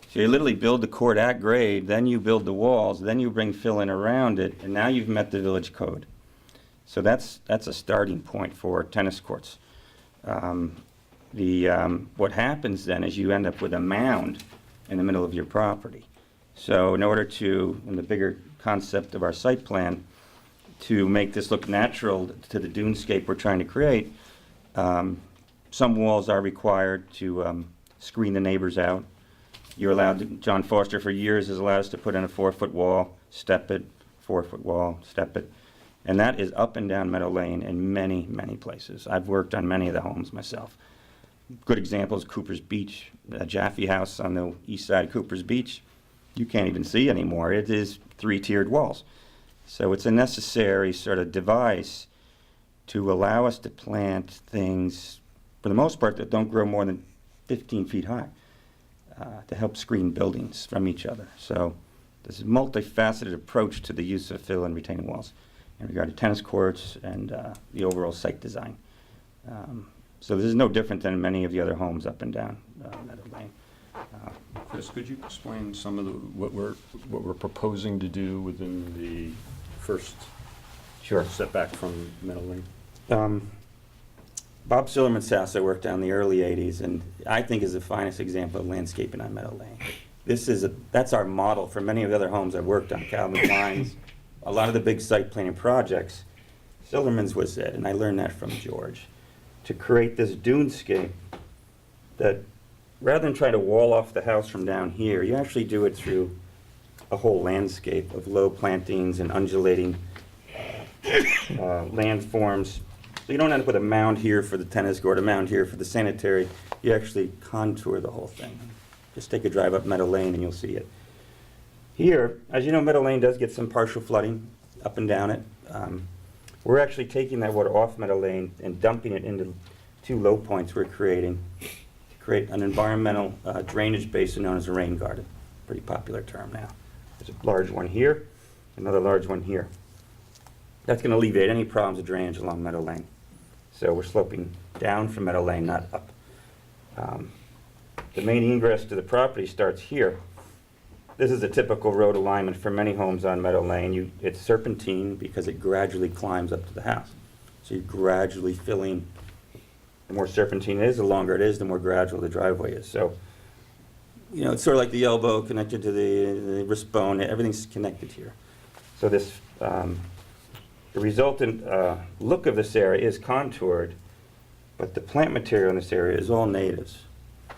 So you literally build the court at grade, then you build the walls, then you bring fill in around it, and now you've met the village code. So that's a starting point for tennis courts. What happens then is you end up with a mound in the middle of your property. So in order to, in the bigger concept of our site plan, to make this look natural to the dunescape we're trying to create, some walls are required to screen the neighbors out. You're allowed to, John Foster for years has allowed us to put in a 4-foot wall, step it, 4-foot wall, step it. And that is up and down Meadow Lane in many, many places. I've worked on many of the homes myself. Good example is Cooper's Beach, a Jaffe house on the east side of Cooper's Beach. You can't even see anymore. It is 3-tiered walls. So it's a necessary sort of device to allow us to plant things, for the most part, that don't grow more than 15 feet high, to help screen buildings from each other. So this is a multifaceted approach to the use of fill and retaining walls in regard to tennis courts and the overall site design. So this is no different than many of the other homes up and down Meadow Lane. Chris, could you explain some of what we're proposing to do within the first setback from Meadow Lane? Bob Sillerman's house I worked on in the early 80s, and I think is the finest example of landscaping on Meadow Lane. That's our model for many of the other homes I've worked on, Calvin Klein's, a lot of the big site planning projects. Sillerman's was it, and I learned that from George, to create this dunescape that rather than try to wall off the house from down here, you actually do it through a whole landscape of low plantings and undulating landforms. So you don't end up with a mound here for the tennis court, a mound here for the sanitary. You actually contour the whole thing. Just take a drive up Meadow Lane and you'll see it. Here, as you know, Meadow Lane does get some partial flooding up and down it. We're actually taking that water off Meadow Lane and dumping it into 2 low points we're creating to create an environmental drainage basin known as a rain garden. Pretty popular term now. There's a large one here, another large one here. That's going to alleviate any problems of drainage along Meadow Lane. So we're sloping down from Meadow Lane, not up. The main ingress to the property starts here. This is a typical road alignment for many homes on Meadow Lane. It's serpentine because it gradually climbs up to the house. So you're gradually filling. The more serpentine it is, the longer it is, the more gradual the driveway is. So, you know, it's sort of like the elbow connected to the wrist bone. Everything's connected here. So this, the resultant look of this area is contoured, but the plant material in this area is all natives.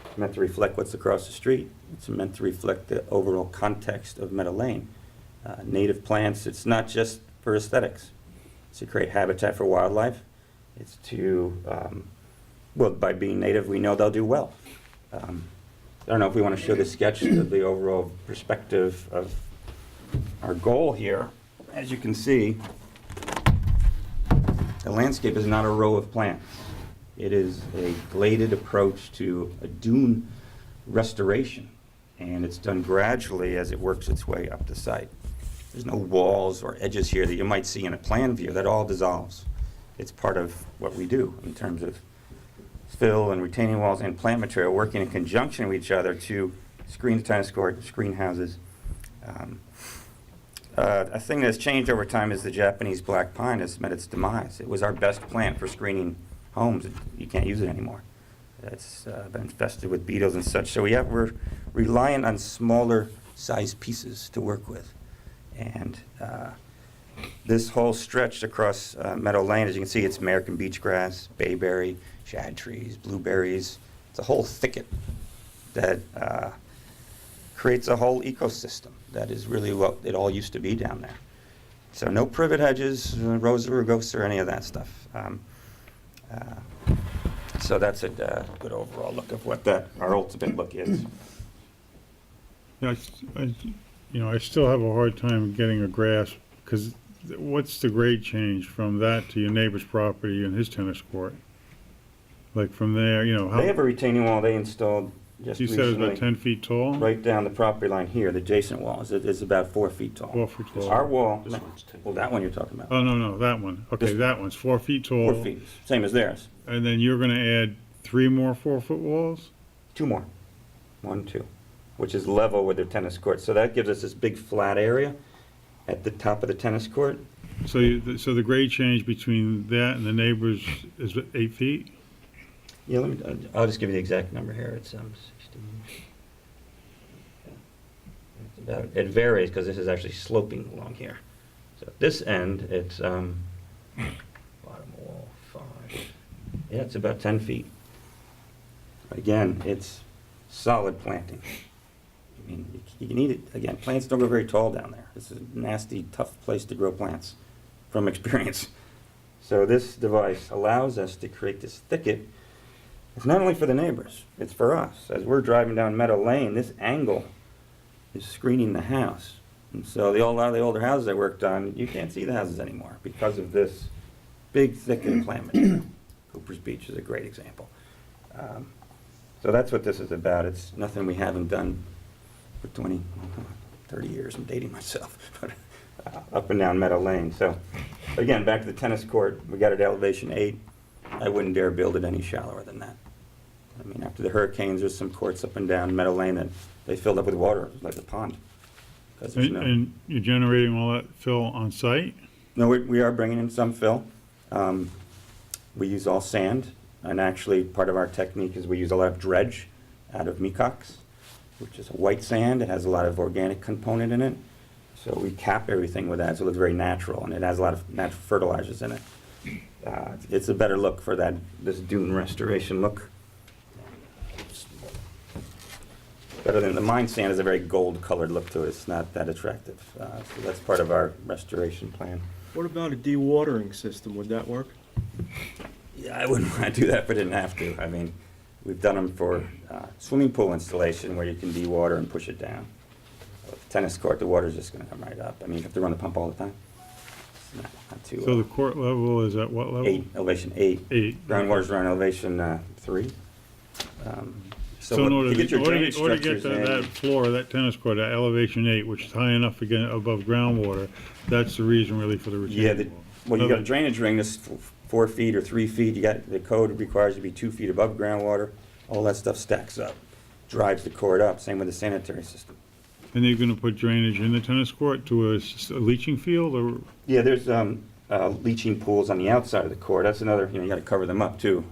It's meant to reflect what's across the street. It's meant to reflect the overall context of Meadow Lane. Native plants, it's not just for aesthetics. It's to create habitat for wildlife. It's to, well, by being native, we know they'll do well. I don't know if we want to show the sketch of the overall perspective of our goal here. As you can see, the landscape is not a row of plants. It is a graded approach to a dune restoration, and it's done gradually as it works its way up the site. there's no walls or edges here that you might see in a plan view. That all dissolves. It's part of what we do in terms of fill and retaining walls and plant material working in conjunction with each other to screen the tennis court, screen houses. A thing that's changed over time is the Japanese black pine has met its demise. It was our best plant for screening homes. You can't use it anymore. It's been infested with beetles and such. So we're reliant on smaller size pieces to work with. And this whole stretch across Meadow Lane, as you can see, it's American beach grass, bayberry, shad trees, blueberries. It's a whole thicket that creates a whole ecosystem that is really what it all used to be down there. So no privet hedges, rosa rugosa, or any of that stuff. So that's a good overall look of what our ultimate look is. Yeah, I still have a hard time getting a grasp, because what's the grade change from that to your neighbor's property and his tennis court? Like from there, how? They have a retaining wall they installed just You recently. said it's about 10 feet tall? Right down the property line here, the adjacent wall is about 4 feet tall. 4 feet tall. Our wall, well, that one you're talking about. Oh, no, that one. Okay, This- that one's 4 feet tall. 4 feet, same as theirs. And then you're gonna add 3 more 4-foot walls? 2 more. 1, 2, which is level with their tennis court. So that gives us this big flat area at the top of the tennis court. So so the grade change between that and the neighbors is 8 feet? Yeah, I'll just give you the exact number here. It's 16. It's about, it varies because this is actually sloping along here. So at this end, it's bottom wall 5. Yeah, it's about 10 feet. But again, it's solid planting. I mean, you need it. Again, plants don't grow very tall down there. This is a nasty, tough place to grow plants from experience. So this device allows us to create this thicket. It's not only for the neighbors, it's for us. As we're driving down Meadow Lane, this angle is screening the house. And so a lot of the older houses I worked on, you can't see the houses anymore because of this big thicket of plant material. Cooper's Beach is a great example. So that's what this is about. It's nothing we haven't done for 30 years. I'm dating myself. But up and down Meadow Lane. So again, back to the tennis court. We got it at elevation 8. I wouldn't dare build it any shallower than that. I mean, after the hurricanes, there's some courts up and down Meadow Lane that they filled up with water, like a pond. 'Cause there's And you're generating all that fill on site? No, we are bringing in some fill. We use all sand, and actually part of our technique is we use a lot of dredge out of Mecox, which is a white sand. It has a lot of organic component in it. So we cap everything with that, so it looks very natural, and it has a lot of natural fertilizers in it. It's a better look for this dune restoration look. Better than the mine sand has a very gold-colored look to it. It's not that attractive. So that's part of our restoration plan. What about a dewatering system? Would that work? Yeah, I wouldn't want to do that if I didn't have to. I mean, we've done them for swimming pool installation where you can dewater and push it down. With the tennis court, the water's just going to come right up. I mean, you have to run the pump all the time. It's not too, So the court level is at what level? 8, elevation 8. 8. Groundwater's around elevation 3. So in order to get your drainage to get structures that in, floor, that tennis court, at elevation 8, which is high enough to get above groundwater, that's the reason really for the yeah, retaining wall. well, you got a drainage ring that's 4 feet or 3 feet. You got the code requires you to be 2 feet above groundwater. All that stuff stacks up, drives the court up. Same with the sanitary system. And they're gonna put drainage in the tennis court to a leaching field, or? Yeah, there's leaching pools on the outside of the court. That's another, you got to cover them up too,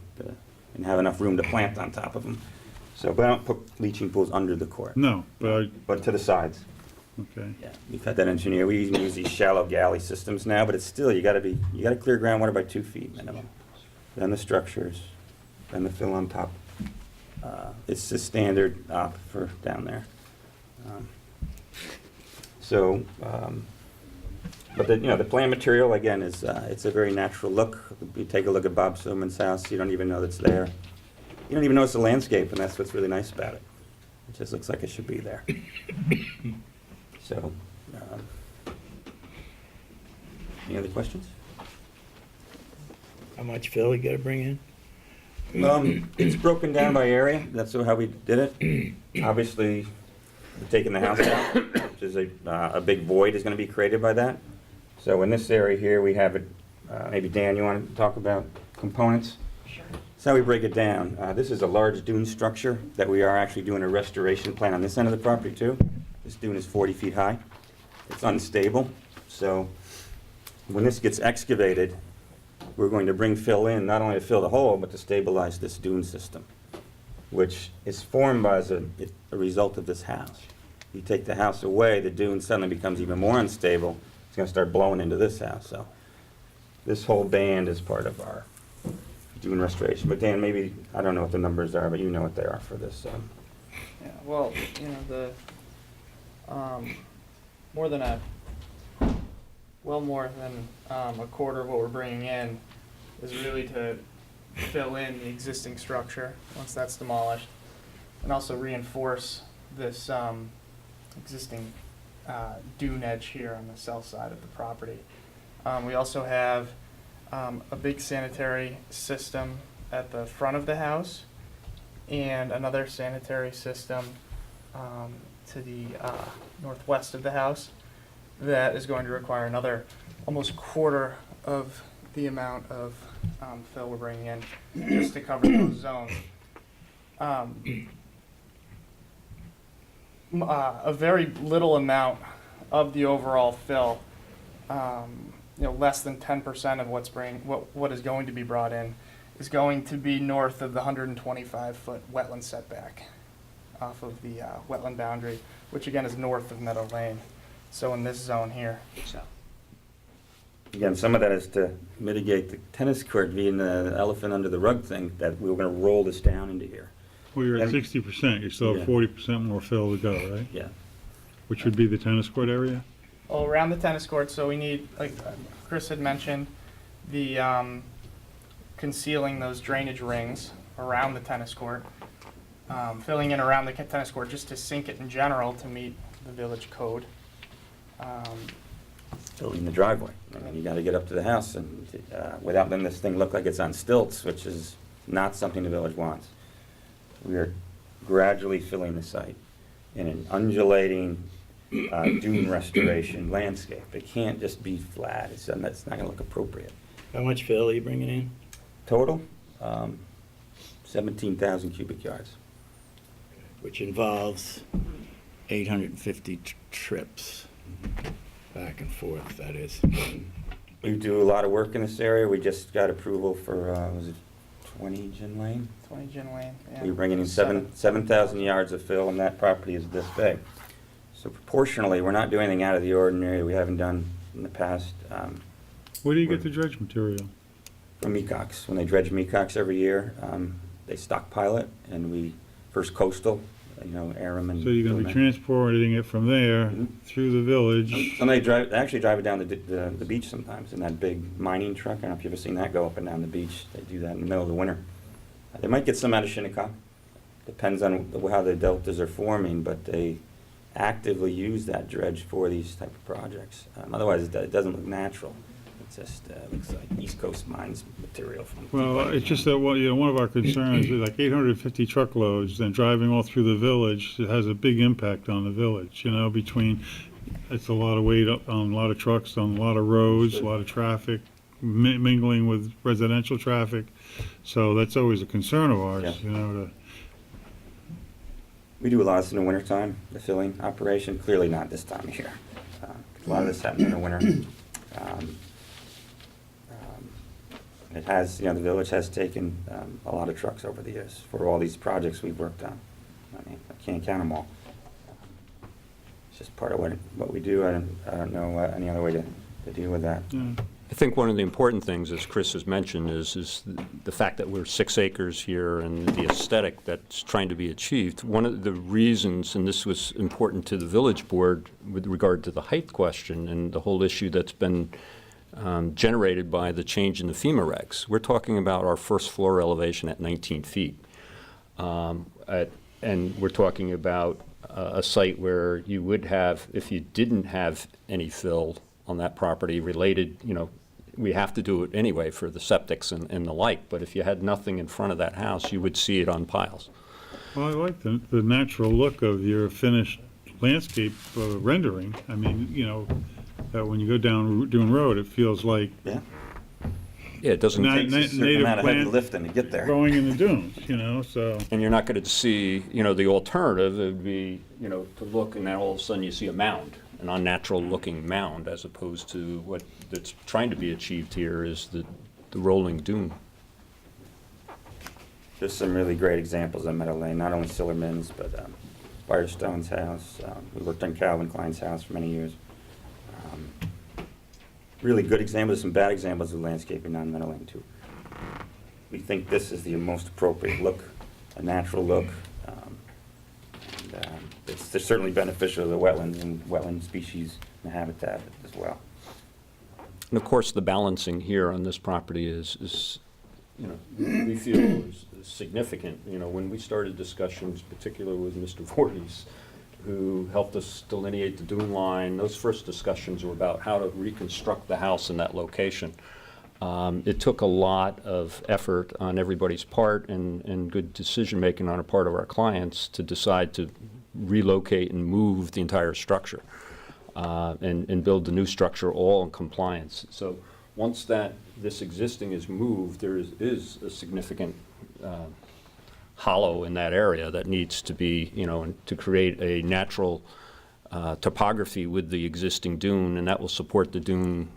and have enough room to plant on top of them. So, but I don't put leaching pools under the court. No, but to the sides. Okay. Yeah, we've had that engineer. We even use these shallow galley systems now, but it's still, you got to clear groundwater by 2 feet minimum. Then the structures, then the fill on top. It's the standard op for down there. But the plant material, again, is it's a very natural look. You take a look at Bob Silverman's house, you don't even know that's there. You don't even know it's a landscape, and that's what's really nice about it. It just looks like it should be there. So, any other questions? How much fill you gotta bring in? It's broken down by area. That's how we did it. Obviously, we're taking the house out, there's a big void is going to be created by that. So in this area here, we have it, maybe Dan, you want to talk about components? Sure. That's how we break it down. This is a large dune structure that we are actually doing a restoration plan on this end of the property too. This dune is 40 feet high. It's unstable, so when this gets excavated, we're going to bring fill in, not only to fill the hole, but to stabilize this dune system, which is formed as a result of this house. You take the house away, the dune suddenly becomes even more unstable. It's going to start blowing into this house. So this whole band is part of our dune restoration. But Dan, maybe, I don't know what the numbers are, but you know what they are for this. Yeah, well, you know, the more than a quarter of what we're bringing in is really to fill in the existing structure once that's demolished, and also reinforce this existing dune edge here on the south side of the property. We also have a big sanitary system at the front of the house and another sanitary system to the northwest of the house that is going to require another almost quarter of the amount of fill we're bringing in just to cover those zones. A very little amount of the overall fill, less than 10% of what is going to be brought in, is going to be north of the 125-foot wetland setback off of the wetland boundary, which again is north of Meadow Lane. So in this zone here. Again, some of that is to mitigate the tennis court being the elephant under the rug thing, that we were going to roll this down into here. Well, you're at 60%, you still have Yeah. 40% more fill to go, right? Yeah. Which would be the tennis court area? Well, around the tennis court, so we need, like Chris had mentioned, the concealing those drainage rings around the tennis court, filling in around the tennis court just to sink it in general to meet the village code. Filling the driveway. I mean, you got to get up to the house and without letting this thing look like it's on stilts, which is not something the village wants. We are gradually filling the site in an undulating dune restoration landscape. It can't just be flat. It's not going to look appropriate. How much fill are you bringing in? Total, 17,000 cubic yards. Which involves 850 trips back and forth, that is. We do a lot of work in this area. We just got approval for, was it 20 Gin Lane? 20 Gin Lane, yeah. We're bringing in 7,000 yards of fill, and that property is this big. So proportionally, we're not doing anything out of the ordinary we haven't done in the past. Where do you get the dredge material? From Mecox. When they dredge Mecox every year, they stockpile it, and we, First Coastal, Aram and... So you're going to be transporting it from there through the village? Some they actually drive it down the beach sometimes in that big mining truck. I don't know if you've ever seen that go up and down the beach. They do that in the middle of the winter. They might get some out of Shinnecock. Depends on how the deltas are forming, but they actively use that dredge for these type of projects. Otherwise, it doesn't look natural. It just looks like East Coast mines material. Well, it's just that one of our concerns is like 850 truckloads and driving all through the village. It has a big impact on the village. Between it's a lot of weight up on a lot of trucks on a lot of roads, a lot of traffic, mingling with residential traffic. So that's always a concern of ours. Yeah. We do a lot of this in the wintertime, the filling operation. Clearly not this time of year. A lot of this happens in the winter. It has, the village has taken a lot of trucks over the years for all these projects we've worked on. I mean, I can't count them all. It's just part of what we do. I don't know any other way to deal with that. I think one of the important things, as Chris has mentioned, is the fact that we're 6 acres here and the aesthetic that's trying to be achieved. One of the reasons, and this was important to the village board with regard to the height question and the whole issue that's been generated by the change in the FEMA regs. We're talking about our first floor elevation at 19 feet. And we're talking about a site where you would have, if you didn't have any fill on that property related, we have to do it anyway for the septics and the like, but if you had nothing in front of that house, you would see it on piles. Well, I like the natural look of your finished landscape rendering. I mean, when you go down Dune Road, it feels like Yeah. Yeah, it doesn't. Takes a certain native amount of heavy plant lifting to get there. growing in the dunes, so. And you're not going to see, the alternative would be, to look and then all of a sudden you see a mound, an unnatural looking mound, as opposed to what that's trying to be achieved here is the rolling dune. There's some really great examples on Meadow Lane, not only Sillerman's, but Firestone's house. We worked on Calvin Klein's house for many years. Really good examples, some bad examples of landscaping on Meadow Lane too. We think this is the most appropriate look, a natural look. It's certainly beneficial to the wetlands and wetland species and habitat as well. And of course, the balancing here on this property is we feel is significant. When we started discussions, particularly with Mr. Voorhees, who helped us delineate the dune line, those first discussions were about how to reconstruct the house in that location. It took a lot of effort on everybody's part and good decision-making on the part of our clients to decide to relocate and move the entire structure and build the new structure all in compliance. So once this existing is moved, there is a significant hollow in that area that needs to be, to create a natural topography with the existing dune, and that will support the dune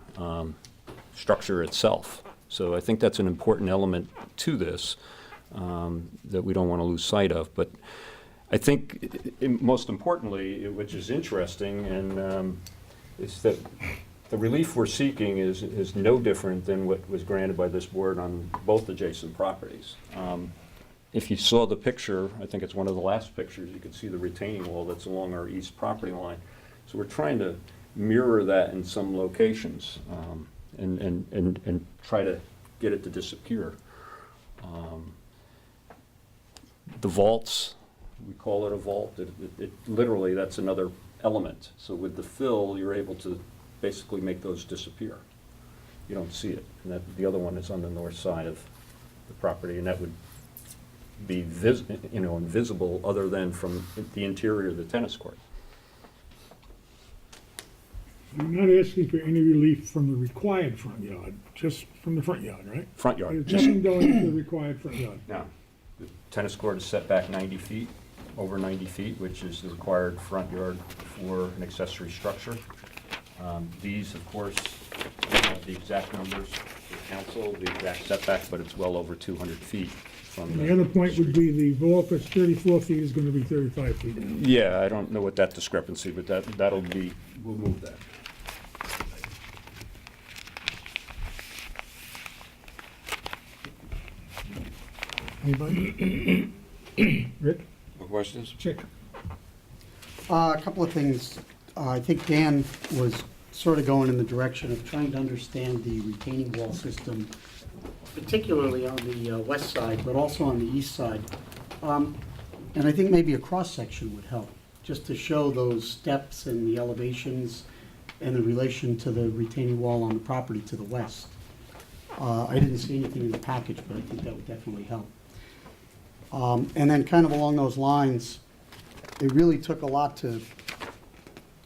structure itself. So I think that's an important element to this that we don't want to lose sight of. But I think most importantly, which is interesting, and is that the relief we're seeking is no different than what was granted by this board on both adjacent properties. If you saw the picture, I think it's one of the last pictures, you can see the retaining wall that's along our east property line. So we're trying to mirror that in some locations and try to get it to disappear. The vaults, we call it a vault. It literally, that's another element. So with the fill, you're able to basically make those disappear. You don't see it. And the other one is on the north side of the property, and that would be invisible other than from the interior of the tennis court. You're not asking for any relief from the required front yard, just from the front yard, right? Front yard. There's nothing going into the required front yard. No. The tennis court is set back 90 feet, over 90 feet, which is the required front yard for an accessory structure. These, of course, have the exact numbers for council, the exact setback, but it's well over 200 feet from And the other point would be the vault that's 34 feet is going to be 35 feet. Yeah, I don't know what that discrepancy, but that'll be, we'll move that. Anybody? Rick? No questions? Chick? A couple of things. I think Dan was sort of going in the direction of trying to understand the retaining wall system, particularly on the west side, but also on the east side. And I think maybe a cross-section would help, just to show those steps and the elevations and the relation to the retaining wall on the property to the west. I didn't see anything in the package, but I think that would definitely help. And then kind of along those lines, it really took a lot to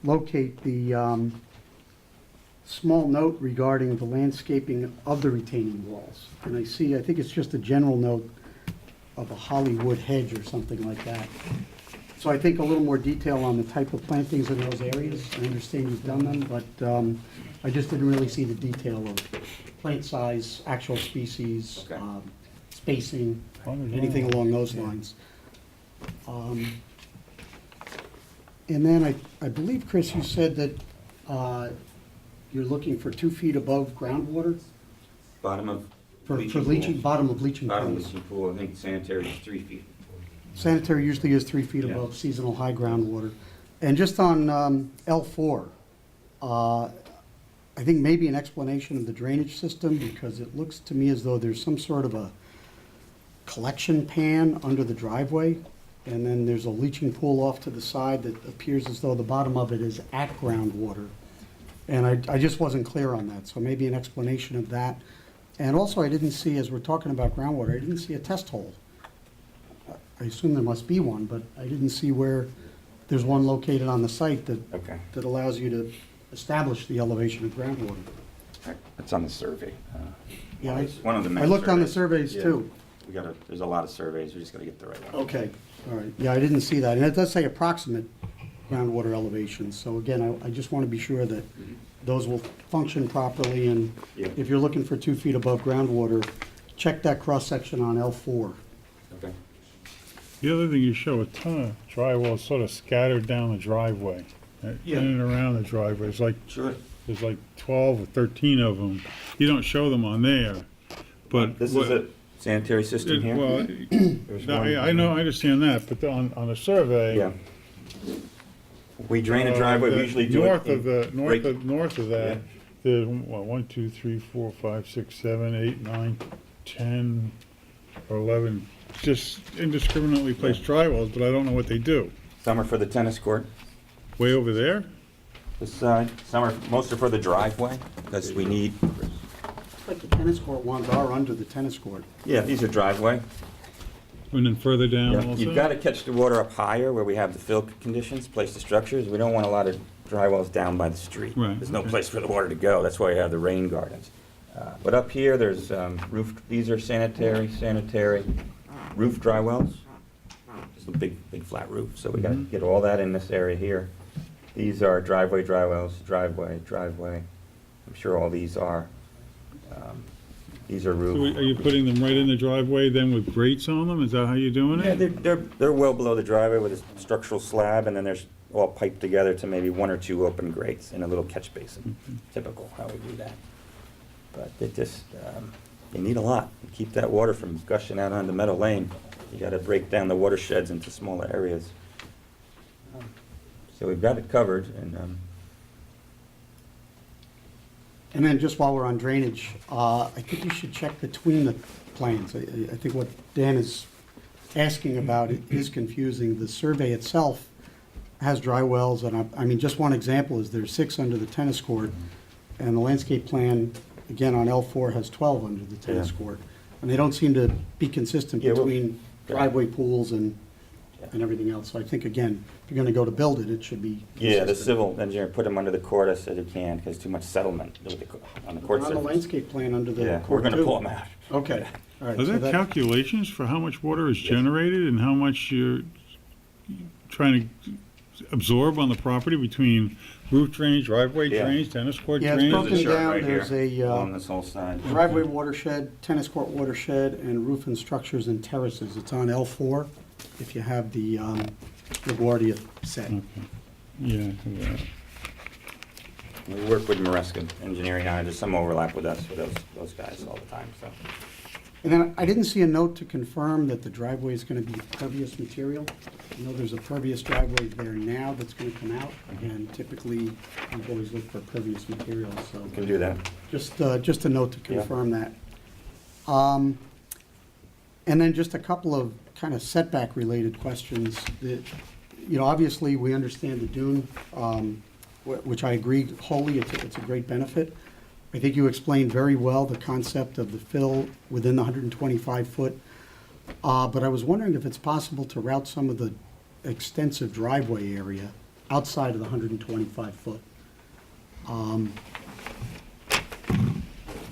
locate the small note regarding the landscaping of the retaining walls. And I think it's just a general note of a Hollywood hedge or something like that. So I think a little more detail on the type of plantings in those areas. I understand you've done them, but I just didn't really see the detail of plant size, actual species, spacing, anything along those lines. And then I believe, Chris, you said that you're looking for 2 feet above groundwater? Bottom of For bleaching leaching, pool. bottom of leaching Bottom pools. leaching pool, I think sanitary is 3 feet. Sanitary usually is 3 feet Yeah. above seasonal high groundwater. And just on L4, I think maybe an explanation of the drainage system, because it looks to me as though there's some sort of a collection pan under the driveway, and then there's a leaching pool off to the side that appears as though the bottom of it is at groundwater. And I just wasn't clear on that, so maybe an explanation of that. And also, I didn't see, as we're talking about groundwater, I didn't see a test hole. I assume there must be one, but I didn't see where there's one located on the site that, Okay. that allows you to establish the elevation of groundwater. It's on the survey. Yeah, I- One of the main I looked on the surveys, Yeah. too. There's a lot of surveys, we just gotta get the right one. Okay, all right. Yeah, I didn't see that. And it does say approximate groundwater elevations. So again, I just want to be sure that those will function properly. And Yeah. if you're looking for 2 feet above groundwater, check that cross-section on L4. Okay. The other thing, you show a ton of drywall sort of scattered down the driveway, in Yeah. and around the driveway. It's like, Sure. there's like 12 or 13 of them. You don't show them on there, but. This is a sanitary system here? Well, There's no, one- I know, I understand that, but on a survey. Yeah. We drain a driveway, we the usually do it. North of the, break- north of that, there's, what, 1, 2, 3, 4, 5, 6, 7, 8, 9, 10, or 11, just indiscriminately placed drywalls, but I don't know what they do. Some are for the tennis court, Way over there? this side. Some are, most are for the driveway, because we need, Like the tennis court ones are under the tennis court. yeah, these are driveway. And then further down Yeah, also? You've got to catch the water up higher where we have the fill conditions, place the structures. We don't want a lot of drywalls down by the street. Right, There's no okay. place for the water to go. That's why you have the rain gardens. But up here, there's roof, these are sanitary roof dry wells. Just a big flat roof, so we got to get all that in this area here. These are driveway dry wells, driveway. I'm sure all these are. These are So roof. are you putting them right in the driveway then with grates on them? Is that how you're doing Yeah, it? they're well below the driveway with a structural slab, and then there's all piped together to maybe 1 or 2 open grates in a little catch basin. Typical how we do that. But it just, you need a lot. To keep that water from gushing out onto Meadow Lane, you gotta break down the watersheds into smaller areas. So we've got it covered, and, And then just while we're on drainage, I think you should check between the plans. I think what Dan is asking about is confusing. The survey itself has dry wells, and I mean, just one example is there's 6 under the tennis court, and the landscape plan, again, on L4 has 12 under the tennis Yeah. court. And they don't seem to be consistent Yeah, well- between driveway pools and everything else. So I think, again, if you're gonna go to build it, it should be yeah, the consistent. civil engineer put them under the court. I said you can't, because too much settlement on the court On the surface. landscape plan under the Yeah, court, we're gonna too. pull them out. Okay, all right. Are so there that- calculations for how much water is generated and how much you're trying to absorb on the property between roof drainage, driveway Yeah. drainage, tennis court Yeah, it's drainage? broken There's a chart down. right There's here, a along this whole side. driveway watershed, tennis court watershed, and roof and structures and terraces. It's on L4, if you have the LaGuardia set. Yeah, We work with Maresca Engineering on it. There's some overlap with us, with those guys all the time, so. And then I didn't see a note to confirm that the driveway is gonna be pervious material. I know there's a pervious driveway there now that's gonna come out, and typically, I've always looked for pervious material, so. We can do that. Just a note to Yeah. confirm that. And then just a couple of kind of setback-related questions. Obviously, we understand the dune, which I agree wholly, it's a great benefit. I think you explained very well the concept of the fill within the 125-foot. But I was wondering if it's possible to route some of the extensive driveway area outside of the 125-foot.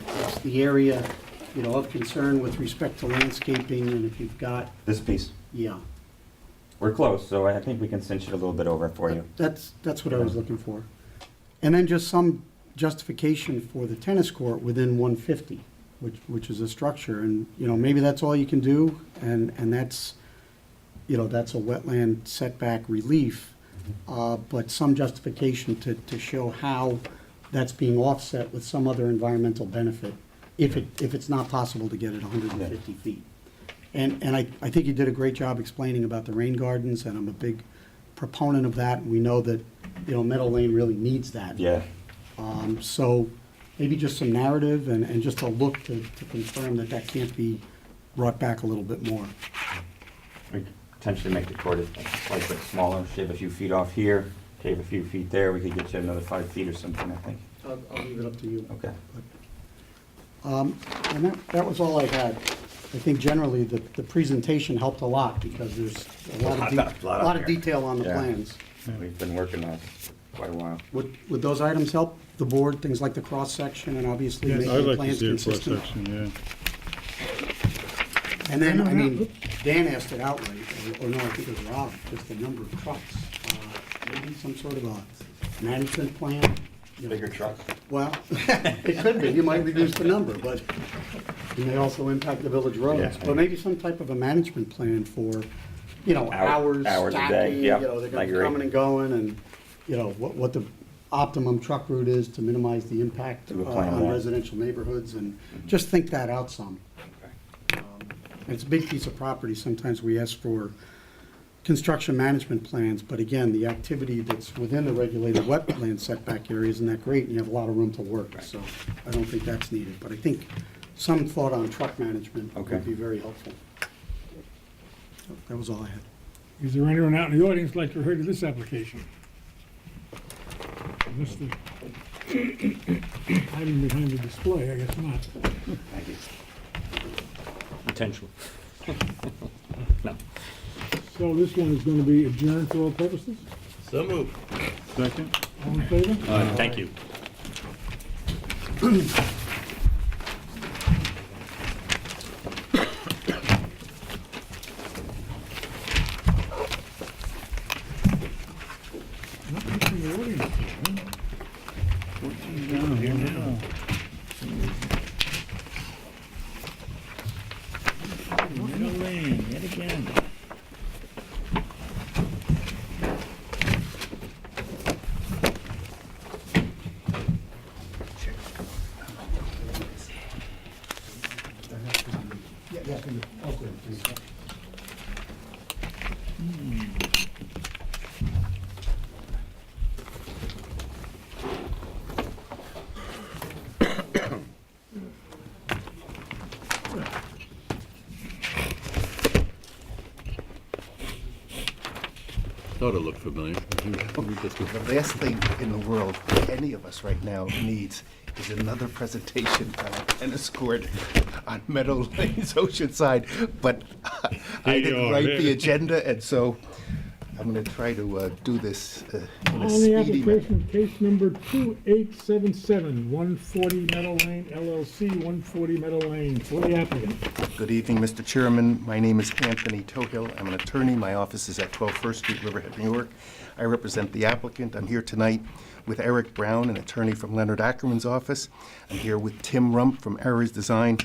It's the area, of concern with respect to landscaping, and if you've got, This piece. yeah, We're close, so I think we can cinch it a little bit over for you. that's what I was looking for. And then just some justification for the tennis court within 150, which is a structure, and, maybe that's all you can do, and that's, that's a wetland setback relief, but some justification to show how that's being offset with some other environmental benefit, if it's not possible to get it 150 feet. And I think you did a great job explaining about the rain gardens, and I'm a big proponent of that, and we know that, Meadow Lane really needs that. Yeah. So maybe just some narrative and just a look to confirm that that can't be brought back a little bit more. We could potentially make the court a slight bit smaller, shave a few feet off here, shave a few feet there. We could get you another 5 feet or something, I think. I'll leave it up to you. Okay. And that was all I had. I think generally the presentation helped a lot because there's a lot of detail on the Yeah. plans. We've been working on it quite a while. Would those items help the board, things like the cross-section and obviously Yes, making I'd the like to plans see a consistent? cross-section, yeah. And then, I mean, Dan asked it outright, or no, I think it was Rob, just the number of trucks. Maybe some sort of a management plan? you know. Bigger trucks? Well, it could be, you might reduce the number, but it may also impact the village roads. Yeah. But maybe some type of a management plan for, Hours hours, a day, stacking, yeah, they're I gonna be agree. coming and going, and, what the optimum truck route is to minimize the impact Do a plan on of that. residential neighborhoods, and just think that out some. It's a big piece of property, sometimes we ask for construction management plans, but again, the activity that's within the regulated wetland setback area isn't that great, and you have a lot of room to work, so I don't think that's needed, but I think some thought on truck management Okay. would be very helpful. So that was all I had. Is there anyone out in the audience like to hear this application? Mr. Hiding behind the display, I guess not. Thank you. Potential. No. So this one is going to be adjourned for all purposes? So moved. Second? All in favor? Thank you. Nothing from the audience here, Middle lane, yet again. Thought it looked familiar. The last thing in the world any of us right now needs is another presentation on a tennis court on Meadow Lane's Oceanside, but I didn't write the agenda, and so I'm going to try to do this in a On the speedy manner. application of case number 2877, 140 Meadow Lane LLC, 140 Meadow Lane, for the applicant. Good evening, Mr. Chairman. My name is Anthony Tohill. I'm an attorney. My office is at 12 First Street, Riverhead, New York. I represent the applicant. I'm here tonight with Eric Brown, an attorney from Leonard Ackerman's office. I'm here with Tim Rump from Errors Design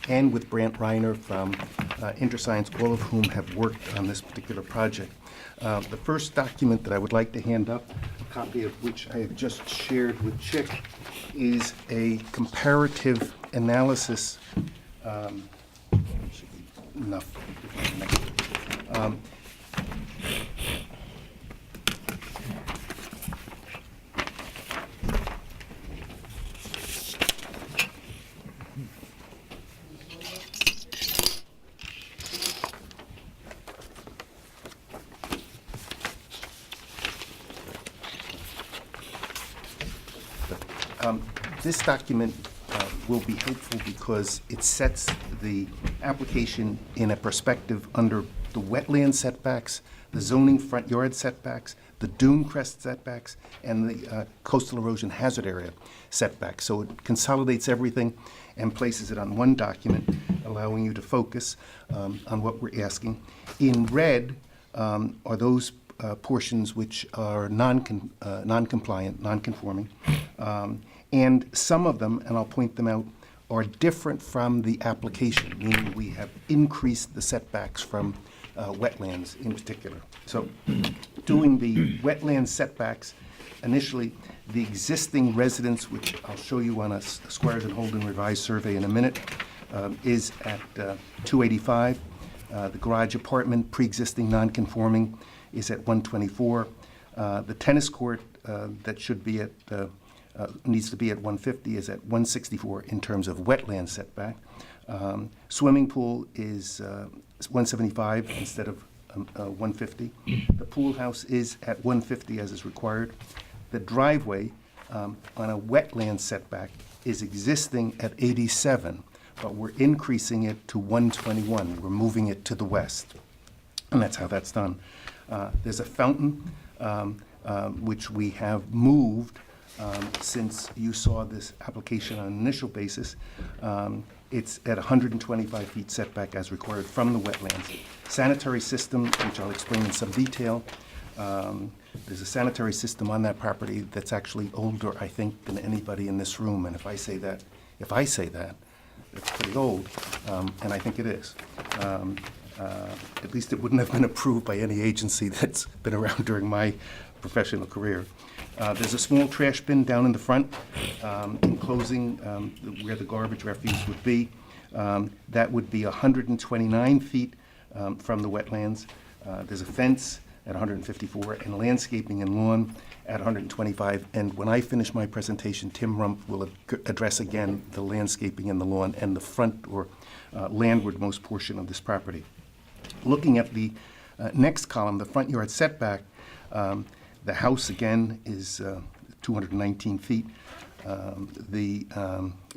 and with Brant Reiner from InterScience, all of whom have worked on this particular project. The first document that I would like to hand up, a copy of which I have just shared with Chick, is a comparative analysis. Should be enough. This document will be helpful because it sets the application in a perspective under the wetland setbacks, the zoning front yard setbacks, the dune crest setbacks, and the coastal erosion hazard area setbacks. So it consolidates everything and places it on one document, allowing you to focus on what we're asking. In red are those portions which are non-compliant, non-conforming. And some of them, and I'll point them out, are different from the application, meaning we have increased the setbacks from wetlands in particular. So doing the wetland setbacks, initially, the existing residence, which I'll show you on a Squires and Holden revised survey in a minute, is at 285. The garage apartment, pre-existing non-conforming, is at 124. The tennis court that should be at needs to be at 150 is at 164 in terms of wetland setback. Swimming pool is 175 instead of 150. The pool house is at 150 as is required. The driveway on a wetland setback is existing at 87, but we're increasing it to 121. We're moving it to the west. And that's how that's done. There's a fountain, which we have moved since you saw this application on an initial basis. It's at 125 feet setback as required from the wetlands. Sanitary system, which I'll explain in some detail. There's a sanitary system on that property that's actually older, I think, than anybody in this room. And if I say that, it's pretty old, and I think it is. At least it wouldn't have been approved by any agency that's been around during my professional career. There's a small trash bin down in the front, enclosing where the garbage refuse would be. That would be 129 feet from the wetlands. There's a fence at 154, and landscaping and lawn at 125. And when I finish my presentation, Tim Rump will address again the landscaping and the lawn and the front or landward-most portion of this property. Looking at the next column, the front yard setback, the house again is 219 feet. The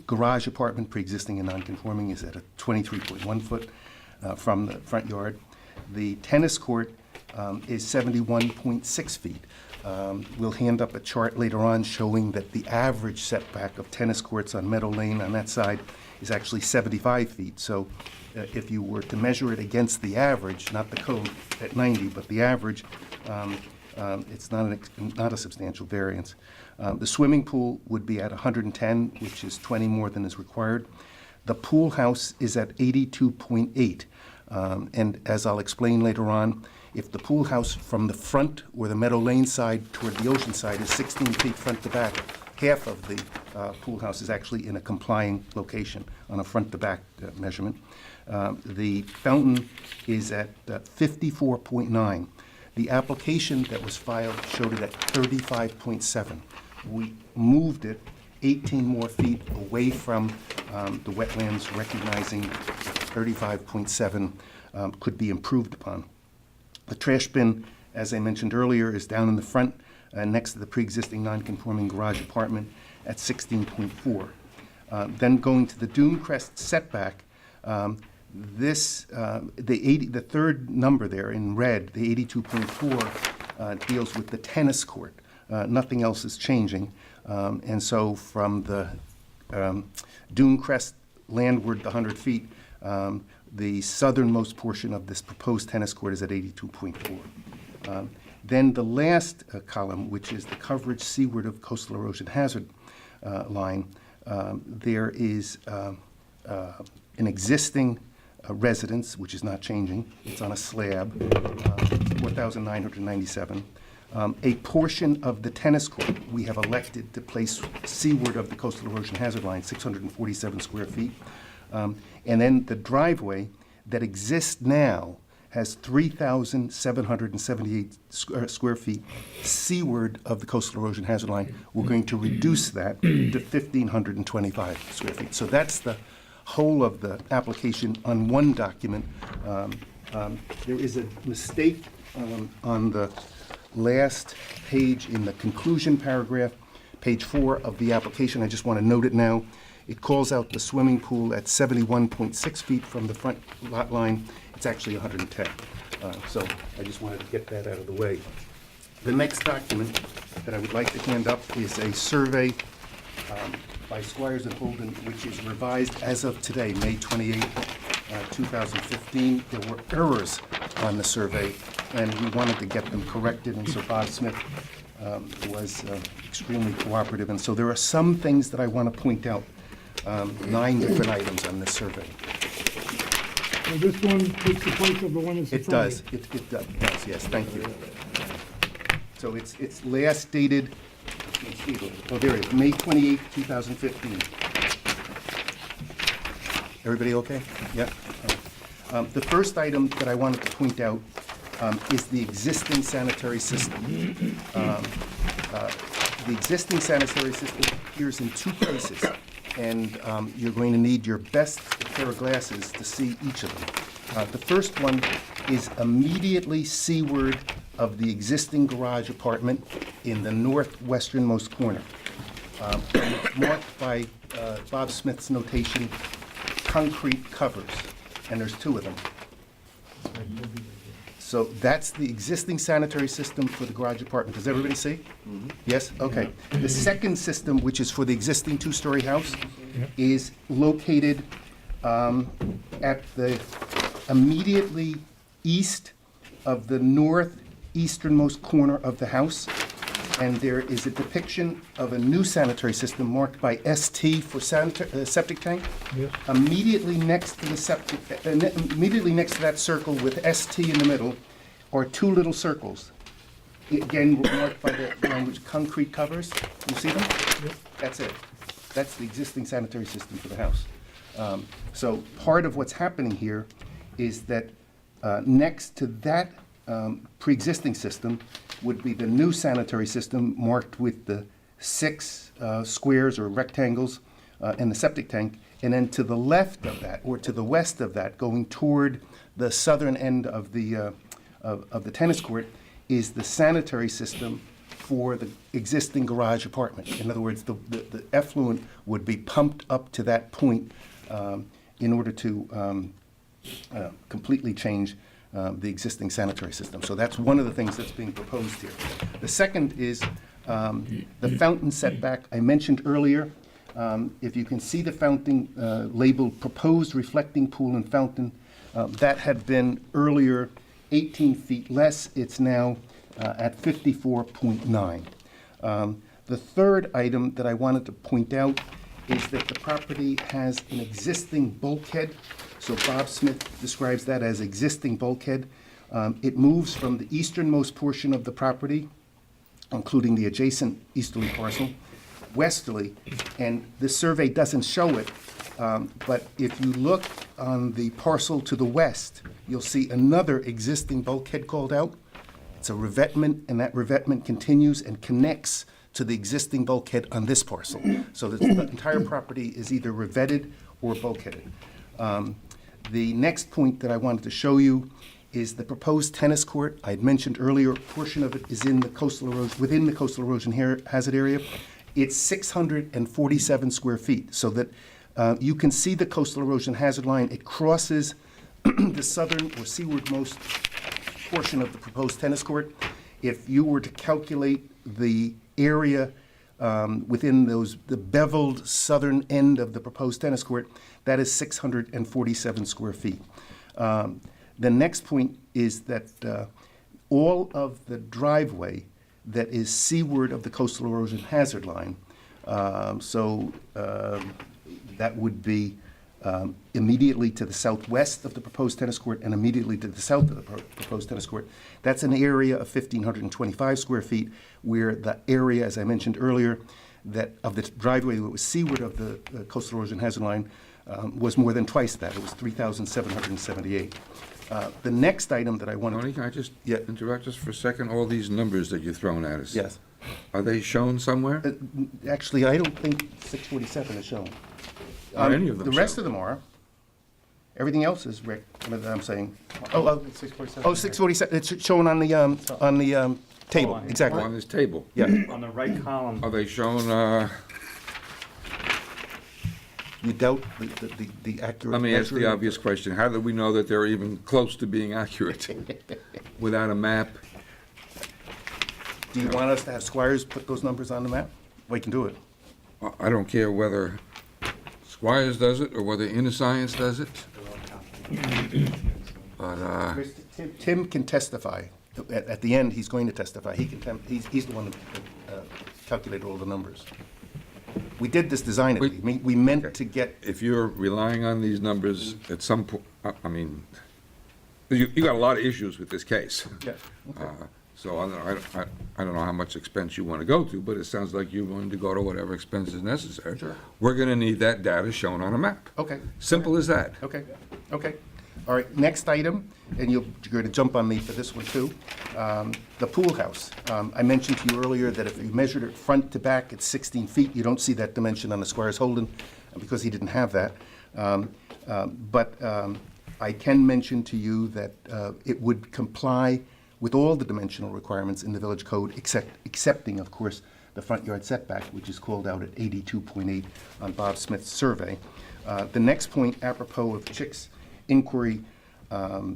garage apartment, pre-existing and non-conforming, is at a 23.1 foot from the front yard. The tennis court is 71.6 feet. We'll hand up a chart later on showing that the average setback of tennis courts on Meadow Lane on that side is actually 75 feet. So if you were to measure it against the average, not the code at 90, but the average, it's not a substantial variance. The swimming pool would be at 110, which is 20 more than is required. The pool house is at 82.8. And as I'll explain later on, if the pool house from the front or the Meadow Lane side toward the ocean side is 16 feet front to back, half of the pool house is actually in a complying location on a front to back measurement. The fountain is at 54.9. The application that was filed showed it at 35.7. We moved it 18 more feet away from the wetlands, recognizing 35.7 could be improved upon. The trash bin, as I mentioned earlier, is down in the front next to the pre-existing non-conforming garage apartment at 16.4. Then going to the Dune Crest setback, the third number there in red, the 82.4, deals with the tennis court. Nothing else is changing. And so from the Dune Crest landward, the 100 feet, the southernmost portion of this proposed tennis court is at 82.4. Then the last column, which is the coverage seaward of coastal erosion hazard line, there is an existing residence, which is not changing. It's on a slab, 4,997. A portion of the tennis court we have elected to place seaward of the coastal erosion hazard line, 647 square feet. And then the driveway that exists now has 3,778 square feet seaward of the coastal erosion hazard line. We're going to reduce that to 1,525 square feet. So that's the whole of the application on one document. There is a mistake on the last page in the conclusion paragraph, page 4 of the application. I just want to note it now. It calls out the swimming pool at 71.6 feet from the front lot line. It's actually 110. So I just wanted to get that out of the way. The next document that I would like to hand up is a survey by Squires and Holden, which is revised as of today, May 28, 2015. There were errors on the survey, and we wanted to get them corrected, and so Bob Smith was extremely cooperative. And so there are some things that I want to point out, 9 different items on this survey. So this one takes the place of the one that's in It front does, of you. it does, yes, thank you. So it's last dated, oh, there it is, May 28, 2015. Everybody okay? Yeah. The first item that I wanted to point out is the existing sanitary system. The existing sanitary system appears in 2 places, and you're going to need your best pair of glasses to see each of them. The first one is immediately seaward of the existing garage apartment in the northwesternmost corner. Marked by Bob Smith's notation concrete covers, and there's two of them. So that's the existing sanitary system for the garage apartment. Does everybody see? Yes? Okay. The second system, which is for the existing two-story house, is located at the immediately east of the northeasternmost corner of the house. And there is a depiction of a new sanitary system marked by ST for septic tank. Yes. Immediately next to the septic, immediately next to that circle with ST in the middle are two little circles. Again, marked by the language concrete covers. You see them? Yep. That's it. That's the existing sanitary system for the house. So part of what's happening here is that next to that pre-existing system would be the new sanitary system marked with the 6 squares or rectangles and the septic tank. And then to the left of that, or to the west of that, going toward the southern end of the tennis court, is the sanitary system for the existing garage apartment. In other words, the effluent would be pumped up to that point in order to completely change the existing sanitary system. So that's one of the things that's being proposed here. The second is the fountain setback I mentioned earlier. If you can see the fountain labeled proposed reflecting pool and fountain, that had been earlier 18 feet less. It's now at 54.9. The third item that I wanted to point out is that the property has an existing bulkhead. So Bob Smith describes that as existing bulkhead. It moves from the easternmost portion of the property, including the adjacent easterly parcel, westerly, and this survey doesn't show it, but if you look on the parcel to the west, you'll see another existing bulkhead called out. It's a revetment, and that revetment continues and connects to the existing bulkhead on this parcel. So the entire property is either revetted or bulkheaded. The next point that I wanted to show you is the proposed tennis court. I had mentioned earlier, a portion of it is in the coastal erosion, within the coastal erosion hazard area. It's 647 square feet, so that you can see the coastal erosion hazard line. It crosses the southern or seawardmost portion of the proposed tennis court. If you were to calculate the area within the beveled southern end of the proposed tennis court, that is 647 square feet. The next point is that all of the driveway that is seaward of the coastal erosion hazard line, that would be immediately to the southwest of the proposed tennis court and immediately to the south of the proposed tennis court. That's an area of 1,525 square feet, where the area, as I mentioned earlier, that of the driveway that was seaward of the coastal erosion hazard line was more than twice that. It was 3,778. The next item that I wanted... Tony, can I just interrupt just for a second? All these numbers that you're throwing at us. Yes. Are they shown somewhere? Actually, I don't think 647 is shown. Are any of them The rest shown? of them are. Everything else is, Rick, that I'm saying. 647. It's shown on the table, exactly. On this table? Yeah. On the right column. Are they shown, You doubt the accurate... let me ask the measurement? obvious question. How do we know that they're even close to being accurate without a map? Do you want us to have Squires put those numbers on the map? We can do it. I don't care whether Squires does it or whether Inner Science does it. But, Tim can testify. At the end, he's going to testify. He's the one that calculated all the numbers. We did this designedly. We meant to get... if you're relying on these numbers at some point, I mean, you got a lot of issues with this case. Yeah, okay. So I don't know how much expense you want to go to, but it sounds like you're willing to go to whatever expense is necessary. Sure. We're going to need that data shown on a map. Okay. Simple as that. Okay, okay. All right, next item, and you're going to jump on me for this one too. The pool house. I mentioned to you earlier that if you measured it front to back, it's 16 feet. You don't see that dimension on the Squires Holden because he didn't have that. But I can mention to you that it would comply with all the dimensional requirements in the village code, excepting, of course, the front yard setback, which is called out at 82.8 on Bob Smith's survey. The next point, apropos of Chick's inquiry of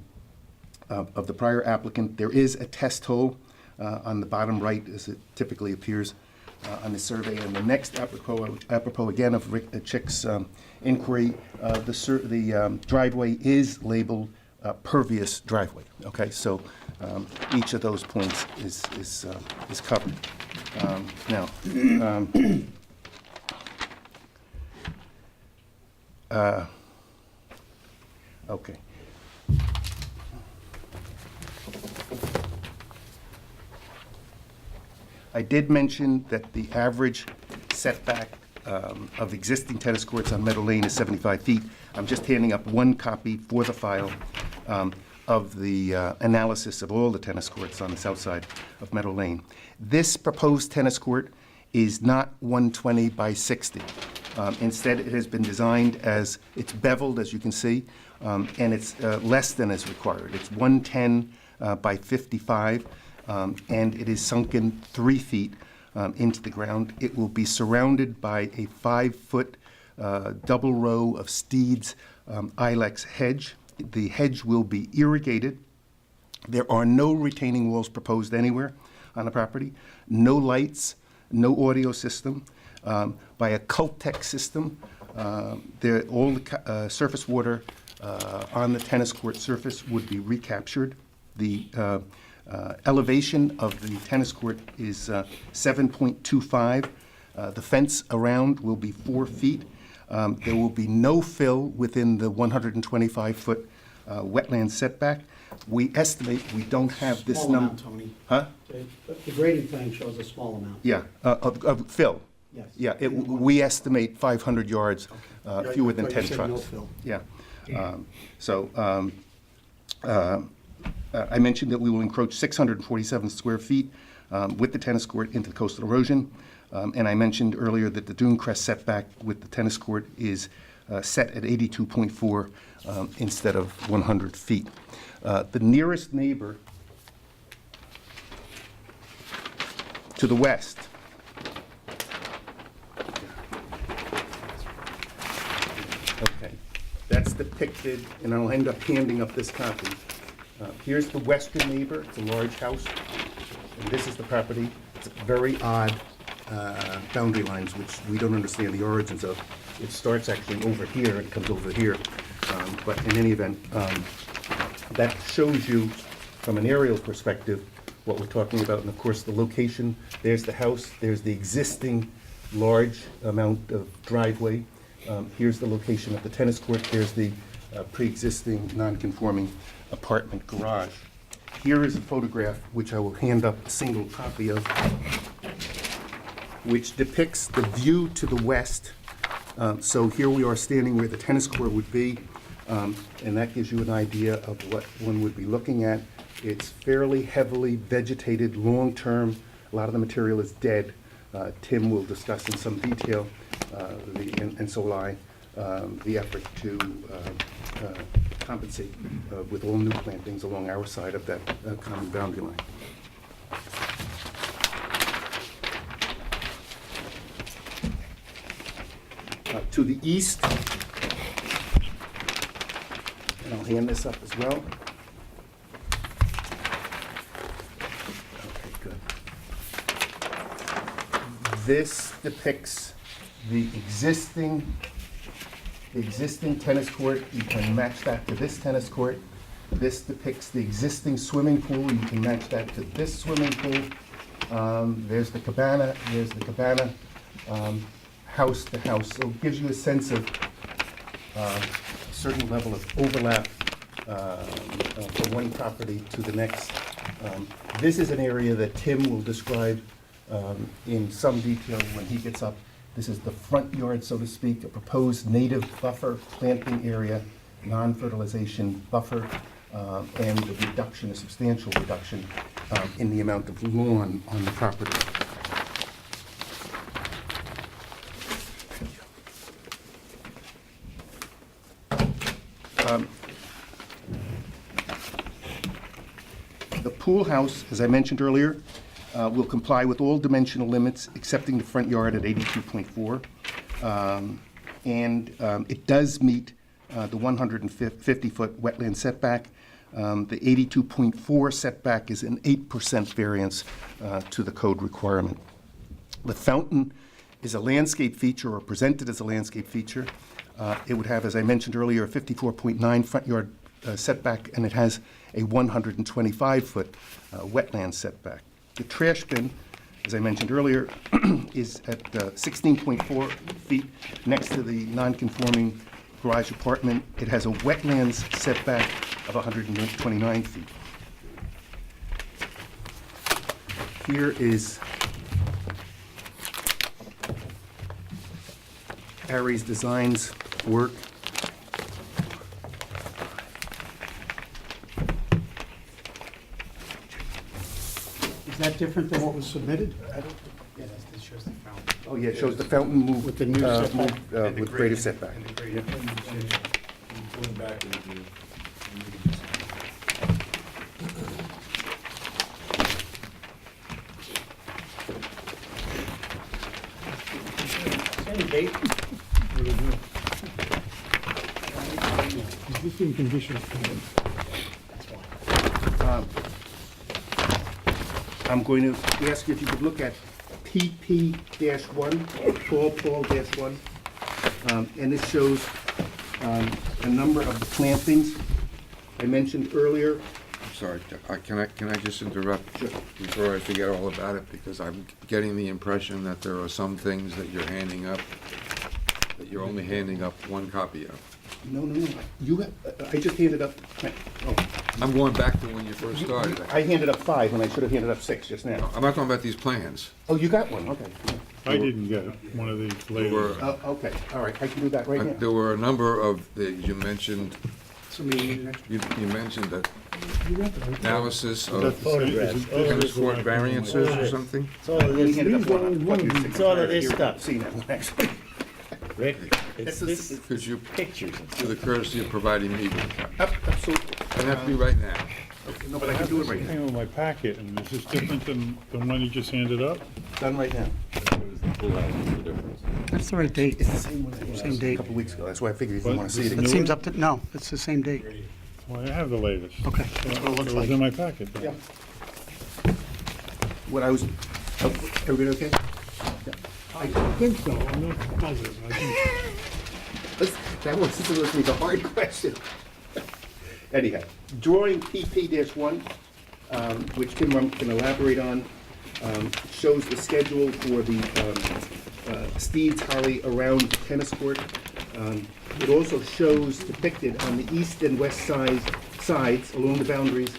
the prior applicant, there is a test hole on the bottom right, as it typically appears on the survey. And the next apropos again of Rick Chick's inquiry, the driveway is labeled pervious driveway. Okay, so each of those points is covered. Now, okay. I did mention that the average setback of existing tennis courts on Meadow Lane is 75 feet. I'm just handing up one copy for the file of the analysis of all the tennis courts on the south side of Meadow Lane. This proposed tennis court is not 120 by 60. Instead, it has been designed as, it's beveled, as you can see, and it's less than is required. It's 110 by 55. And it is sunken 3 feet into the ground. It will be surrounded by a 5-foot double row of Steed's ilex hedge. The hedge will be irrigated. There are no retaining walls proposed anywhere on the property, no lights, no audio system. By a Cultec system, all the surface water on the tennis court surface would be recaptured. The elevation of the tennis court is 7.25. The fence around will be 4 feet. There will be no fill within the 125-foot wetland setback. We estimate we don't have this Small number. amount, Tony. Huh? The grading plan shows a small amount. Yeah, of fill. Yes. Yeah, we estimate 500 yards, fewer than But 10 you said trucks. no fill. Yeah. I mentioned that we will encroach 647 square feet with the tennis court into the coastal erosion. And I mentioned earlier that the dune crest setback with the tennis court is set at 82.4 instead of 100 feet. The nearest neighbor to the west okay, that's depicted, and I'll end up handing up this copy. Here's the western neighbor. It's a large house, and this is the property. It's very odd boundary lines, which we don't understand the origins of. It starts actually over here and comes over here. But in any event, that shows you from an aerial perspective what we're talking about. And of course, the location, there's the house, there's the existing large amount of driveway. Here's the location of the tennis court. There's the pre-existing non-conforming apartment garage. Here is a photograph, which I will hand up a single copy of, which depicts the view to the west. So here we are standing where the tennis court would be, and that gives you an idea of what one would be looking at. It's fairly heavily vegetated, long-term. A lot of the material is dead. Tim will discuss in some detail, and so will I, the effort to compensate with all new plantings along our side of that common boundary line. To the east, and I'll hand this up as well. Okay, good. This depicts the existing tennis court. You can match that to this tennis court. This depicts the existing swimming pool. You can match that to this swimming pool. There's the cabana. There's the cabana. House to house. So it gives you a sense of a certain level of overlap from one property to the next. This is an area that Tim will describe in some detail when he gets up. This is the front yard, so to speak, a proposed native buffer planting area, non-fertilization buffer, and a reduction, a substantial reduction in the amount of lawn on the property. The pool house, as I mentioned earlier, will comply with all dimensional limits, excepting the front yard at 82.4. It does meet the 150-foot wetland setback. The 82.4 setback is an 8% variance to the code requirement. The fountain is a landscape feature, or presented as a landscape feature. It would have, as I mentioned earlier, a 54.9 front yard setback, and it has a 125-foot wetland setback. The trash bin, as I mentioned earlier, is at 16.4 feet next to the non-conforming garage apartment. It has a wetlands setback of 129 feet. Here is Aries Designs work. Is that different than what was submitted? Yeah, that shows the fountain. Oh, yeah, it shows the fountain move with the new setback. with greater setback. Going back to the Any date? Existing conditions. I'm going to ask you if you could look at PP-1, Paul-1. And this shows a number of the plantings I mentioned earlier. I'm sorry, can I just interrupt before I forget all about it? Because I'm getting the impression that there are some things that you're handing up, that you're only handing up one copy of. No. I just handed up, oh, I'm going back to when you first started. I handed up 5 when I should have handed up 6 just now. I'm not talking about these plans. Oh, you got one, okay. I didn't get one of these There were, later. Okay, all right, I can do that right now. there were a number of, you mentioned, So maybe next. you mentioned that You got that. analysis The of photographs. tennis court variances or something? It's all of this. It's all of this stuff. See that one, actually. Rick, it's this Could you, pictures. do the courtesy of providing me with that? Absolutely. Doesn't have to be right now. No, but I can do it right now. Hang on my packet, and this is different than the one you just handed up? Done right now. That's the right date. It's the same one, Same date. a couple weeks ago, that's why I figured you didn't want to see it It again. seems up to, no, it's the same date. Well, I have the latest. Okay, that's what it looks It was like. in my packet, then. Yeah. What I was, everybody okay? I think so, I'm not positive. I think That was supposed to be the hard question. Anyhow, drawing PP-1, which Tim can elaborate on, shows the schedule for the Steeds Holly around the tennis court. It also shows depicted on the east and west sides along the boundaries,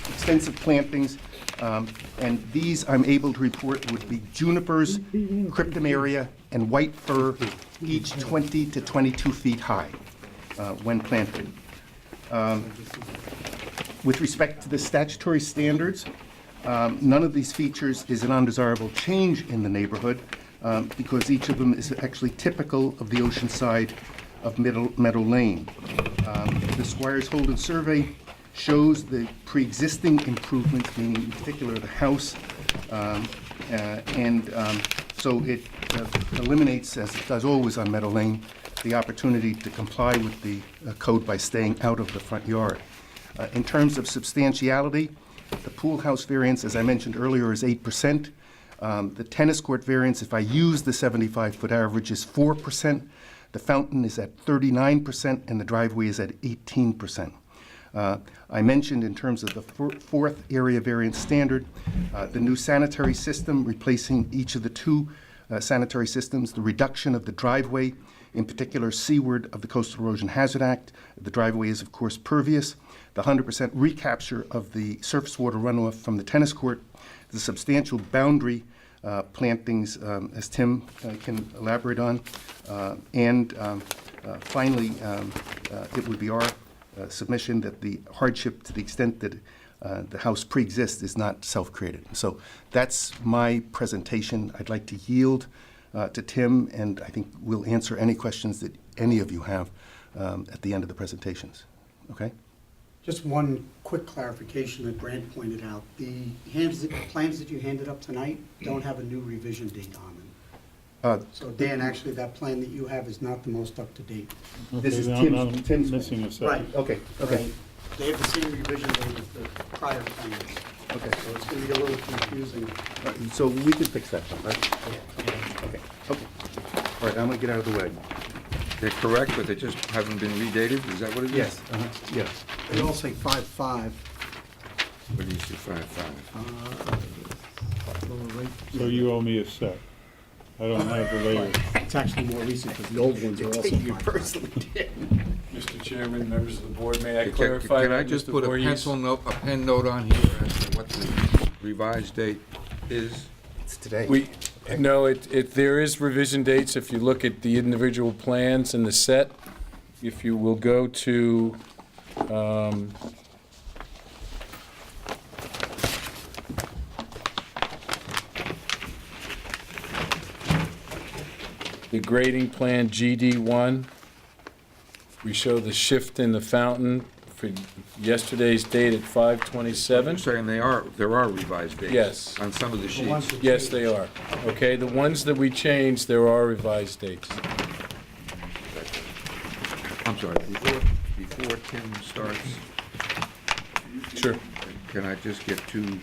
extensive plantings. And these, I'm able to report, would be junipers, cryptomeria, and white fir, each 20 to 22 feet high when planted. With respect to the statutory standards, none of these features is an undesirable change in the neighborhood because each of them is actually typical of the ocean side of Meadow Lane. The Squires Holden survey shows the pre-existing improvements, meaning in particular the house, so it eliminates, as it does always on Meadow Lane, the opportunity to comply with the code by staying out of the front yard. In terms of substantiality, the pool house variance, as I mentioned earlier, is 8%. The tennis court variance, if I use the 75-foot average, is 4%. The fountain is at 39%, and the driveway is at 18%. I mentioned in terms of the fourth area variance standard, the new sanitary system replacing each of the two sanitary systems, the reduction of the driveway, in particular seaward of the Coastal Erosion Hazard Act. The driveway is, of course, pervious. The 100% recapture of the surface water runoff from the tennis court, the substantial boundary plantings, as Tim can elaborate on, and finally, it would be our submission that the hardship, to the extent that the house pre-exists, is not self-created. So that's my presentation. I'd like to yield to Tim, and I think we'll answer any questions that any of you have at the end of the presentations. Okay? Just one quick clarification that Grant pointed out. The plans that you handed up tonight don't have a new revision date on them. So Dan, actually, that plan that you have is not the most up-to-date. Okay, This is then I'm Tim's missing a set. Right. Okay, okay. Right. They have the same revision date as the prior plans. Okay. So it's gonna be a little confusing. So we can fix that one, right? Okay, okay. All right, I'm gonna get out of the way. They're correct, but they just haven't been redated, is that what it is? Yes, yes. They all say 5/5. What do you see, 5/5? So you owe me a set. I don't have the latest. It's actually more recent, because the old ones are also 5/5. personally did. Mr. Chairman, members of the board, may I Can- clarify? Can I that just Mr. put a Voorhees- a pen note on here as to what the revised date is? It's today. No, there is revision dates if you look at the individual plans in the set. If you will go to, the grading plan GD1, we show the shift in the fountain for yesterday's date at 5/27. You're saying there are revised dates? Yes. On some of the sheets? Yes, they are. Okay, the ones that we changed, there are revised dates. I'm sorry, before Tim starts, Sure. can I just get two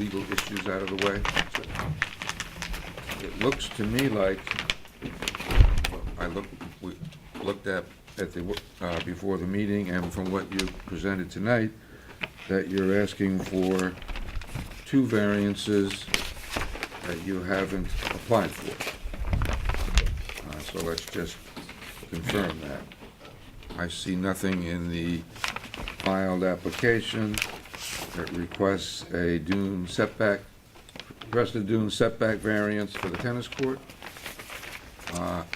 legal issues out of the way? It looks to me like, we looked at before the meeting, and from what you presented tonight, that you're asking for two variances that you haven't applied for. So let's just confirm that. I see nothing in the filed application that requests a dune setback, requested dune setback variance for the tennis court.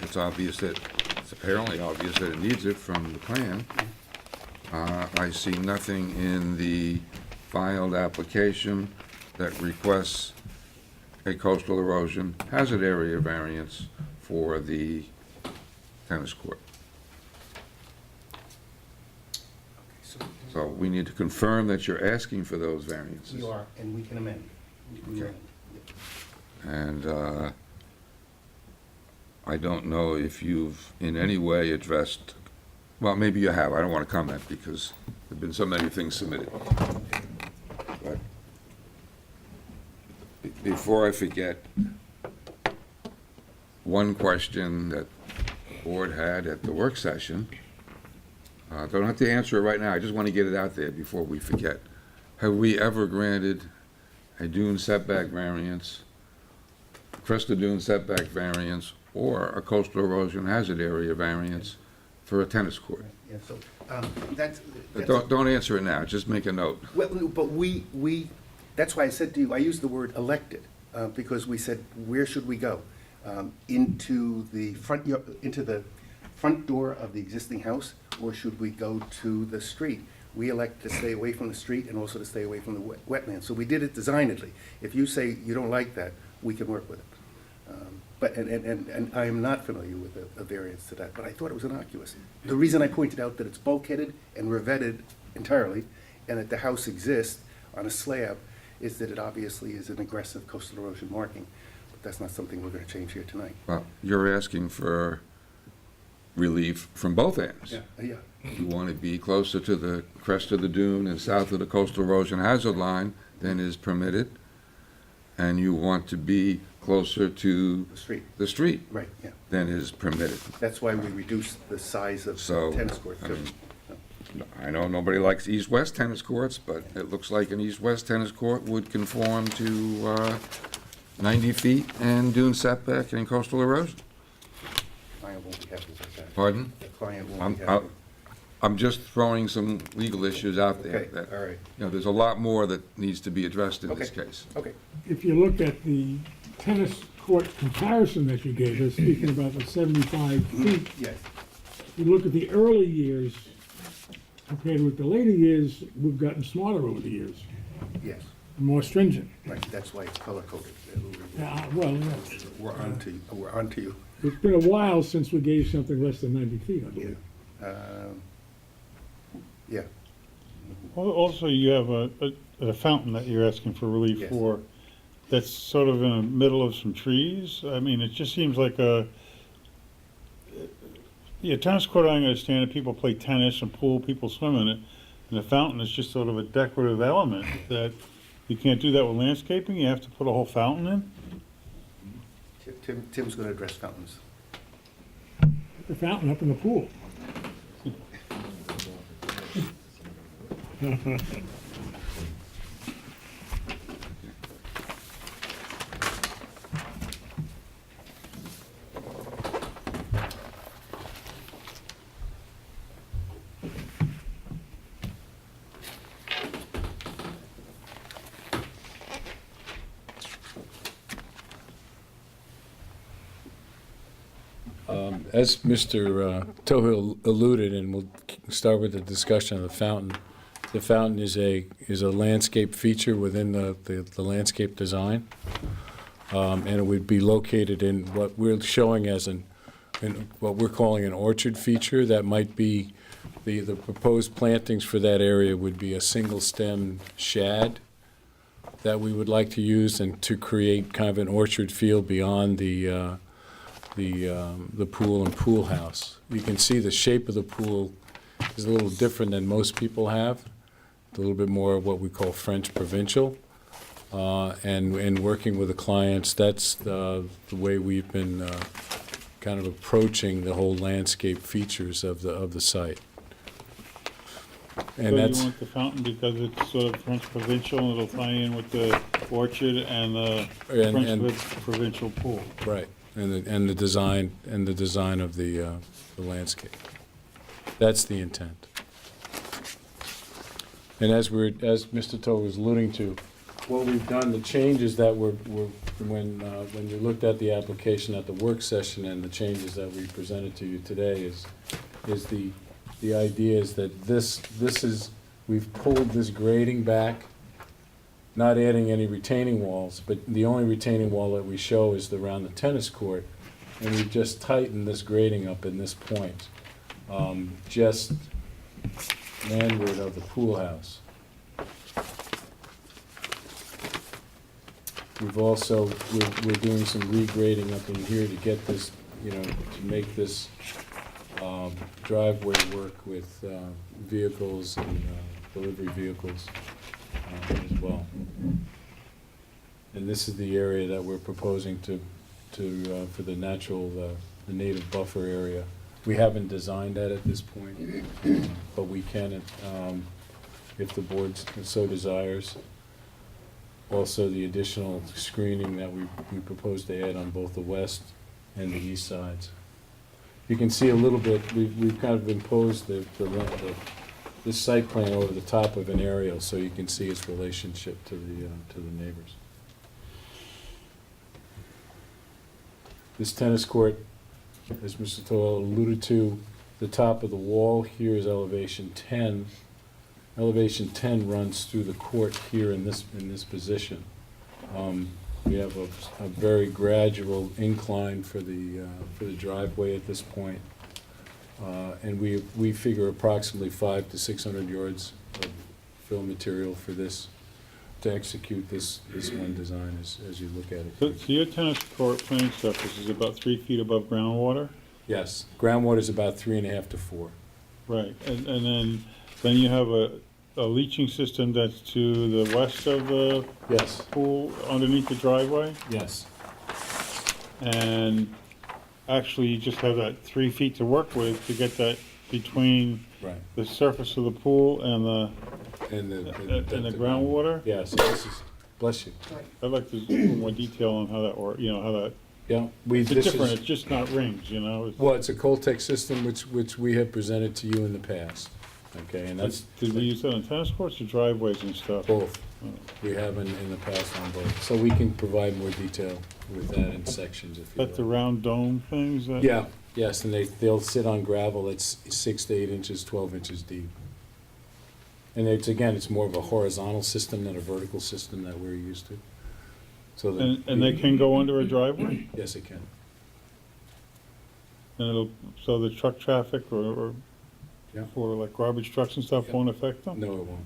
It's apparently obvious that it needs it from the plan. I see nothing in the filed application that requests a coastal erosion hazard area variance for the tennis court. So we need to confirm that you're asking for those variances. You are, and we can amend. Okay. And I don't know if you've in any way addressed, well, maybe you have, I don't want to comment because there've been so many things submitted. But before I forget, one question that the board had at the work session, don't have to answer it right now, I just want to get it out there before we forget. Have we ever granted a dune setback variance, crest dune setback variance, or a coastal erosion hazard area variance for a tennis court? Yeah, so, that's. Don't answer it now, just make a note. Well, no, but that's why I said to you, I used the word elected, because we said, where should we go? Into the front door of the existing house, or should we go to the street? We elect to stay away from the street and also to stay away from the wetlands. So we did it designedly. If you say you don't like that, we can work with it. But I am not familiar with a variance to that, but I thought it was innocuous. The reason I pointed out that it's bulkheaded and revetted entirely, and that the house exists on a slab, is that it obviously is an aggressive coastal erosion marking. But that's not something we're going to change here tonight. Well, you're asking for relief from both ends. Yeah. You want to be closer to the crest of the dune and south of the coastal erosion hazard line than is permitted, and you want to be closer to the street Right, yeah. than is permitted. That's why we reduced the size of So, the tennis court. I mean, I know nobody likes east-west tennis courts, but it looks like an east-west tennis court would conform to 90 feet and dune setback and coastal erosion. Client won't be happy with that. Pardon? The client won't be happy. I'm just throwing some legal issues out there. Okay, that, all right. You know, there's a lot more that needs to be addressed in this Okay. case. Okay. If you look at the tennis court comparison that you gave us, speaking about the 75 feet, Yes. you look at the early years compared with the later years, we've gotten smarter over the years, Yes. more stringent. Right, that's why it's color-coded. Well, yeah. We're on to you. It's been a while since we gave something less than 90 feet, I believe. Yeah. Also, you have a fountain that you're asking for relief Yes. for, that's sort of in the middle of some trees. I mean, it just seems like yeah, tennis court, I understand it, people play tennis and pool, people swim in it, and the fountain is just sort of a decorative element that you can't do that with landscaping, you have to put a whole fountain in? Tim's going to address fountains. The fountain up in the pool. As Mr. Toho alluded, and we'll start with the discussion of the fountain is a landscape feature within the landscape design. And it would be located in what we're showing as in what we're calling an orchard feature. That might be, the proposed plantings for that area would be a single stem shad that we would like to use and to create kind of an orchard feel beyond the pool and pool house. You can see the shape of the pool is a little different than most people have. A little bit more of what we call French provincial. And working with the clients, that's the way we've been kind of approaching the whole landscape features of the site. And So that's, you want the fountain because it's sort of French provincial, and it'll tie in with the orchard and the French provincial pool. right, and the design of the landscape. That's the intent. And as Mr. Toe was alluding to, what we've done, the changes that were when you looked at the application at the work session and the changes that we presented to you today is the idea is that this is, we've pulled this grading back, not adding any retaining walls, but the only retaining wall that we show is around the tennis court, and we've just tightened this grading up in this point, just landward of the pool house. We've also, we're doing some regrading up in here to get this, to make this driveway work with vehicles and delivery vehicles as well. And this is the area that we're proposing for the natural, the native buffer area. We haven't designed that at this point, but we can if the board so desires. Also, the additional screening that we propose to add on both the west and the east sides. You can see a little bit, we've kind of imposed this site plan over the top of an aerial, so you can see its relationship to the neighbors. This tennis court, as Mr. Toel alluded to, the top of the wall here is elevation 10. Elevation 10 runs through the court here in this position. We have a very gradual incline for the driveway at this point, and we figure approximately 500 to 600 yards of fill material for this to execute this one design as you look at it. So your tennis court playing surface is about 3 feet above groundwater? Yes, groundwater is about 3.5 to 4. Right, and then you have a leaching system that's to the west of the pool underneath the driveway? Yes. And actually, you just have that 3 feet to work with to get that between the surface of the pool and the groundwater? Yeah, so this is, bless you. I'd like to do a little more detail on how that works, how that. Yeah, It's different, it's just not rings, Well, it's a Coltech system which we have presented to you in the past. Okay, and that's. Did we use that on tennis courts or driveways and stuff? Both. We have in the past on both. So we can provide more detail with that in sections if you That's the round dome things? Yeah, yes, and they'll sit on gravel that's 6 to 8 inches, 12 inches deep. And it's more of a horizontal system than a vertical system that we're used to. So And they can go under a driveway? Yes, it can. And so the truck traffic or Yeah. For like garbage trucks and stuff won't affect them? No, it won't.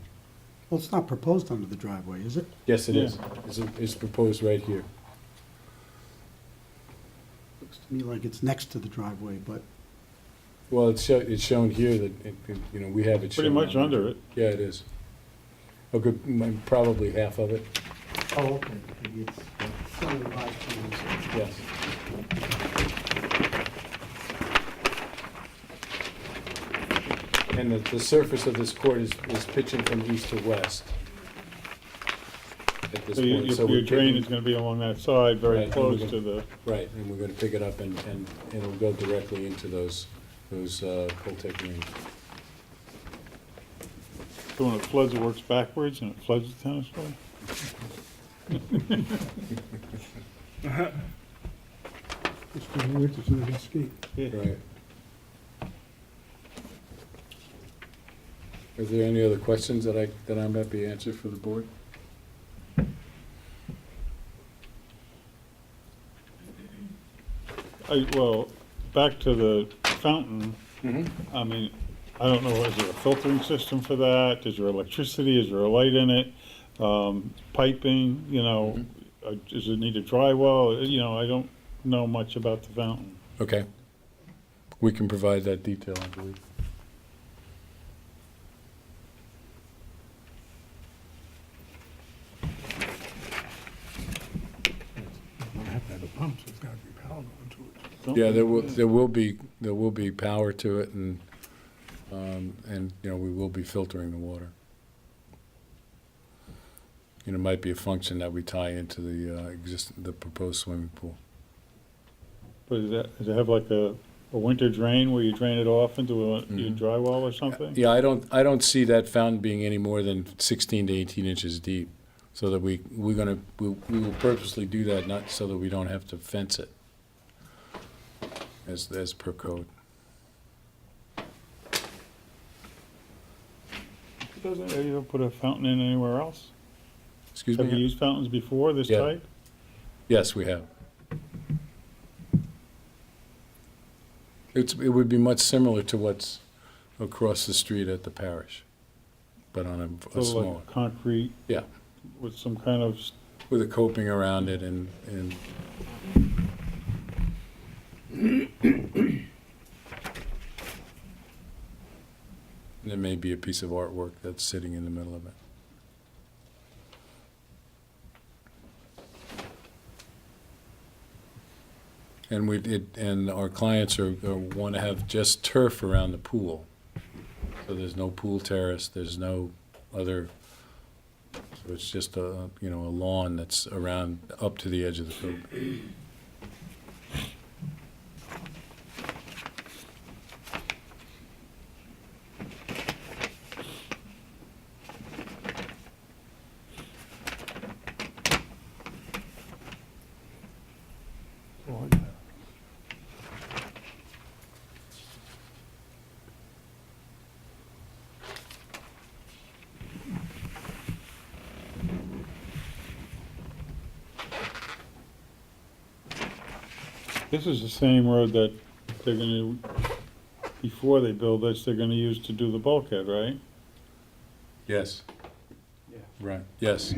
Well, it's not proposed under the driveway, is it? Yes, it Yeah. is. It's proposed right here. Looks to me like it's next to the driveway, but Well, it's shown here that, you know, we have it shown. Pretty much on under it. Yeah, it is. A good, probably half of it, oh, okay. Maybe it's still in the revised plans. yes. And the surface of this court is pitching from east to west at this So point. So your we're drain picking- is gonna be along that side, very Right, and close we're to gonna- the, Right, and we're gonna pick it up and it'll go directly into those Coltech rings. so when it floods, it works backwards and it floods the tennis court? Just for the winter so they can skate. Right. Are there any other questions that I might be answered for the board? Well, back to the fountain, Mm-hmm. I mean, I don't know, is there a filtering system for that? Is there electricity? Is there a light in it? Piping, you know, does it need a dry well? You know, I don't know much about the fountain. Okay. We can provide that detail, I believe. I have to have a pump, so it's gotta be power going to it. Yeah, there will be power to it and, you know, we will be filtering the water. You know, it might be a function that we tie into the proposed swimming pool. But does it have like a winter drain where you drain it off into your dry well or something? Yeah, I don't see that fountain being any more than 16 to 18 inches deep, so that we will purposely do that, not so that we don't have to fence it as per code. Doesn't, have you ever put a fountain in anywhere else? Excuse me? Have you used fountains before, this Yeah. type? Yes, we have. It would be much similar to what's across the street at the parish, but on a So smaller. like concrete? Yeah. With some kind of, With a coping around it and there may be a piece of artwork that's sitting in the middle of it. And our clients want to have just turf around the pool. So there's no pool terrace, there's no other, so it's just a lawn that's around, up to the edge of the coping. this is the same road that they're gonna, before they build this, they're gonna use to do the bulkhead, right? Yes. Yeah. Right, yes.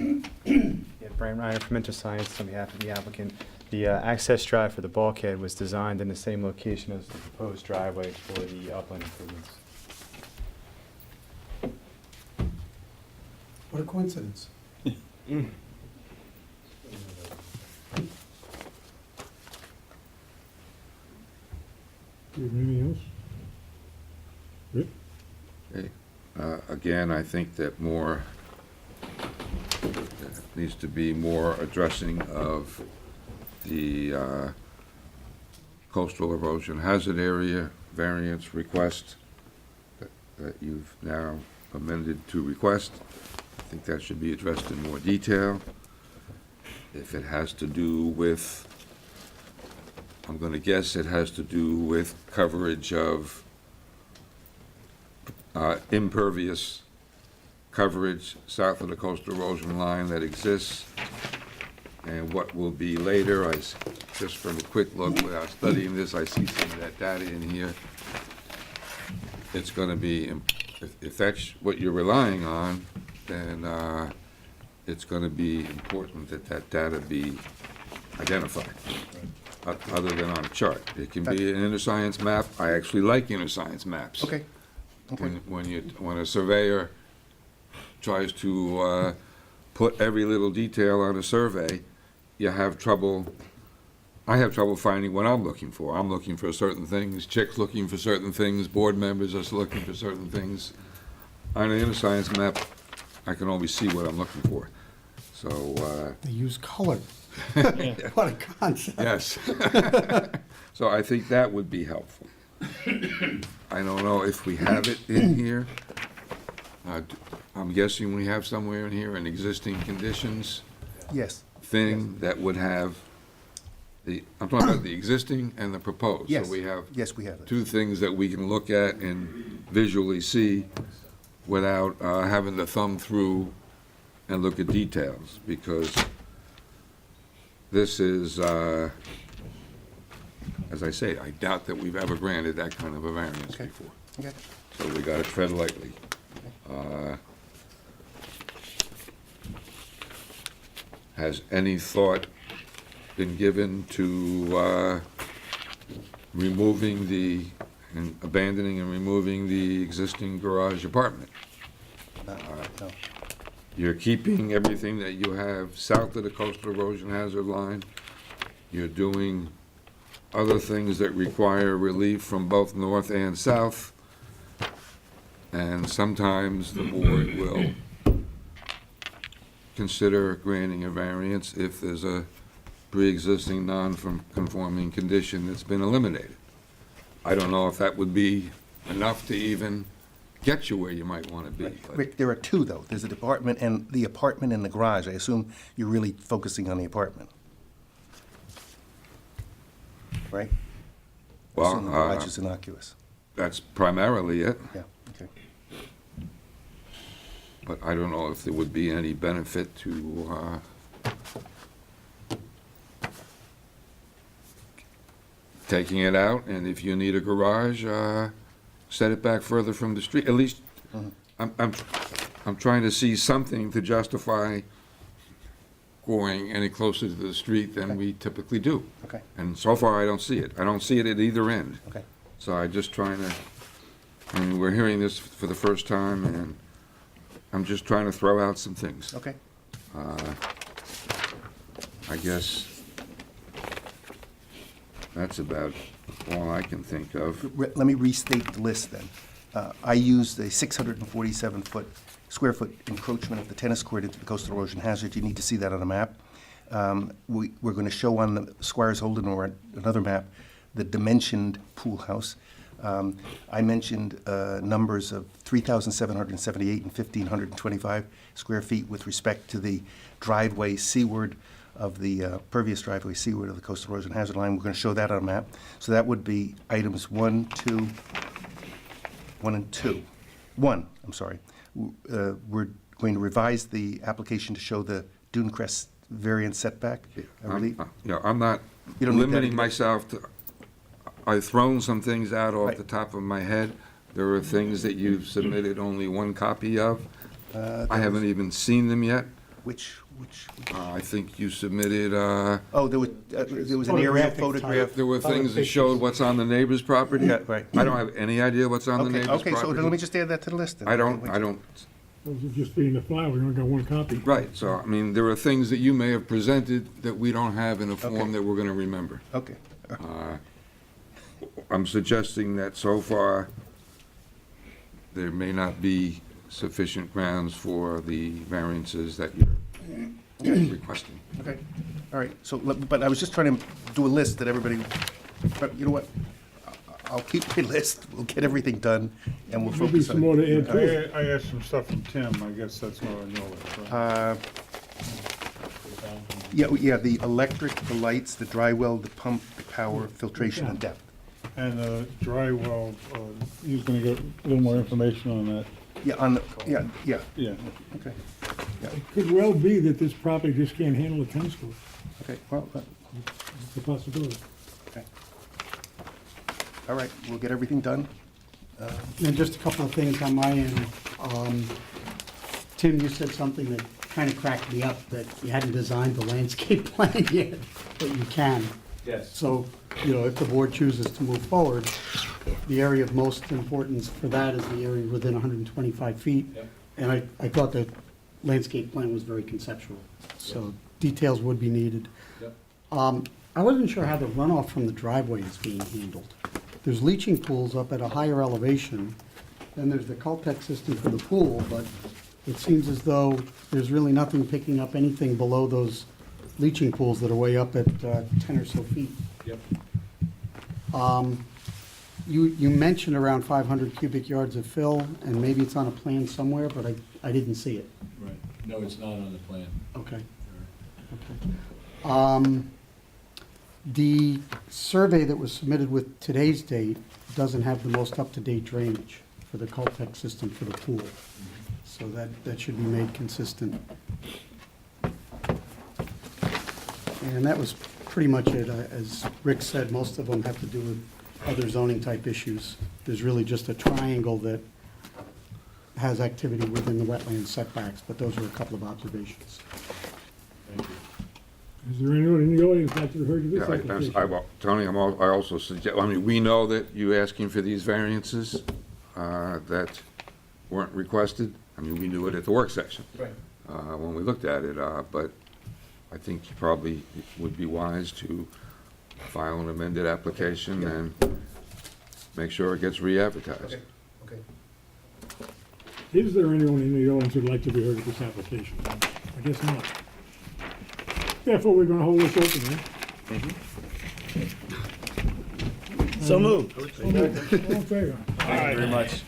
Yeah, Brian Ryan from InterScience on behalf of the applicant. The access drive for the bulkhead was designed in the same location as the proposed driveway for the upland improvements. What a coincidence. Do you have anything else? Rick? Okay. Again, I think that more, there needs to be more addressing of the coastal erosion hazard area variance request that you've now amended to request. I think that should be addressed in more detail. If it has to do with, I'm going to guess it has to do with coverage of impervious coverage south of the coastal erosion line that exists, and what will be later. Just from a quick look without studying this, I see some of that data in here. it's gonna be, if that's what you're relying on, then it's gonna be important that that data be identified, other than on a chart. It can be an inner science map. I actually like inner science maps. Okay. Okay. When a surveyor tries to put every little detail on a survey, you have trouble, I have trouble finding what I'm looking for. I'm looking for certain things, Chick's looking for certain things, board members are looking for certain things. On an inner science map, I can always see what I'm looking for. So, They use color. What a concept. yes. So I think that would be helpful. I don't know if we have it in here. I'm guessing we have somewhere in here an existing conditions Yes. thing that would have I'm talking about the existing and the proposed. Yes. So we have Yes, we have it. two things that we can look at and visually see without having to thumb through and look at details, because this is, as I say, I doubt that we've ever granted that kind of a variance before. Okay. So we gotta tread lightly. Has any thought been given to removing and abandoning and removing the existing garage apartment? No. You're keeping everything that you have south of the coastal erosion hazard line. You're doing other things that require relief from both north and south. And sometimes the board will consider granting a variance if there's a pre-existing non-conforming condition that's been eliminated. I don't know if that would be enough to even get you where you might want to be. but- Rick, there are two, though. There's the apartment and the garage. I assume you're really focusing on the apartment. Right? Well, Assume the garage is innocuous. That's primarily it, Yeah, okay. but I don't know if there would be any benefit to taking it out, and if you need a garage, set it back further from the street. At least, I'm trying to see something to justify going any closer to the street than we typically do. Okay. And so far, I don't see it. I don't see it at either end. Okay. So I'm just trying to, I mean, we're hearing this for the first time, and I'm just trying to throw out some things. Okay. I guess that's about all I can think of. Let me restate the list then. I used a 647 square foot encroachment of the tennis court into the coastal erosion hazard. You need to see that on a map. We're going to show on the Squires Holden or another map the dimensioned pool house. I mentioned numbers of 3,778 and 1,525 square feet with respect to the driveway seaward of the pervious driveway seaward of the coastal erosion hazard line. We're going to show that on a map. So that would be items 1, 2, 1 and 2. 1, I'm sorry. We're going to revise the application to show the Dune Crest variance setback, I believe. I'm not You don't need that limiting again. myself to, I've thrown some things out off the top of my head. There are things that you've submitted only one copy of. I haven't even seen them yet. Which? I think you submitted, Oh, there was an aerial photograph. there were things that showed what's on the neighbor's property. Yeah, right. I don't have any idea what's on the neighbor's property. Okay, so then let me just add that to the list then. I don't, Those are just being the file, we only got one copy. right, so, I mean, there are things that you may have presented that we don't have in a form Okay. that we're gonna remember. Okay. I'm suggesting that so far, there may not be sufficient grounds for the variances that you're requesting. Okay, all right, so, but I was just trying to do a list that everybody, but you know what? I'll keep my list, we'll get everything done, and we'll Maybe focus on. some more to add to it. I asked some stuff from Tim, I guess that's all I know. Yeah, the electric, the lights, the dry well, the pump, the power, filtration, and depth. And dry well, he's gonna get a little more information on that. Yeah, yeah. Yeah. Okay. It could well be that this property just can't handle a tennis court. Okay, well, It's a possibility. okay. All right, we'll get everything done, And just a couple of things on my end. Tim, you said something that kind of cracked me up, that you hadn't designed the landscape plan yet, but you can. Yes. So, if the board chooses to move forward, the area of most importance for that is the area within 125 feet. Yep. And I thought the landscape plan was very conceptual, so details would be needed. Yep. I wasn't sure how the runoff from the driveway is being handled. There's leaching pools up at a higher elevation, then there's the Caltech system for the pool, but it seems as though there's really nothing picking up anything below those leaching pools that are way up at 10 or so feet. Yep. You mentioned around 500 cubic yards of fill, and maybe it's on a plan somewhere, but I didn't see it. Right. No, it's not on the plan. Okay. The survey that was submitted with today's date doesn't have the most up-to-date drainage for the Caltech system for the pool. So that should be made consistent. And that was pretty much it. As Rick said, most of them have to do with other zoning type issues. There's really just a triangle that has activity within the wetland setbacks, but those are a couple of observations. Is there anyone in the audience like to hear this Yeah, application? Tony, I also suggest, we know that you're asking for these variances that weren't requested. We knew it at the work session. Right. When we looked at it, but I think you probably would be wise to file an amended application and make sure it gets re-advertised. Okay. Is there anyone in the audience who'd like to be heard of this application? I guess not. Therefore, we're gonna hold this open, right? So moved. All in favor? Thank you very much.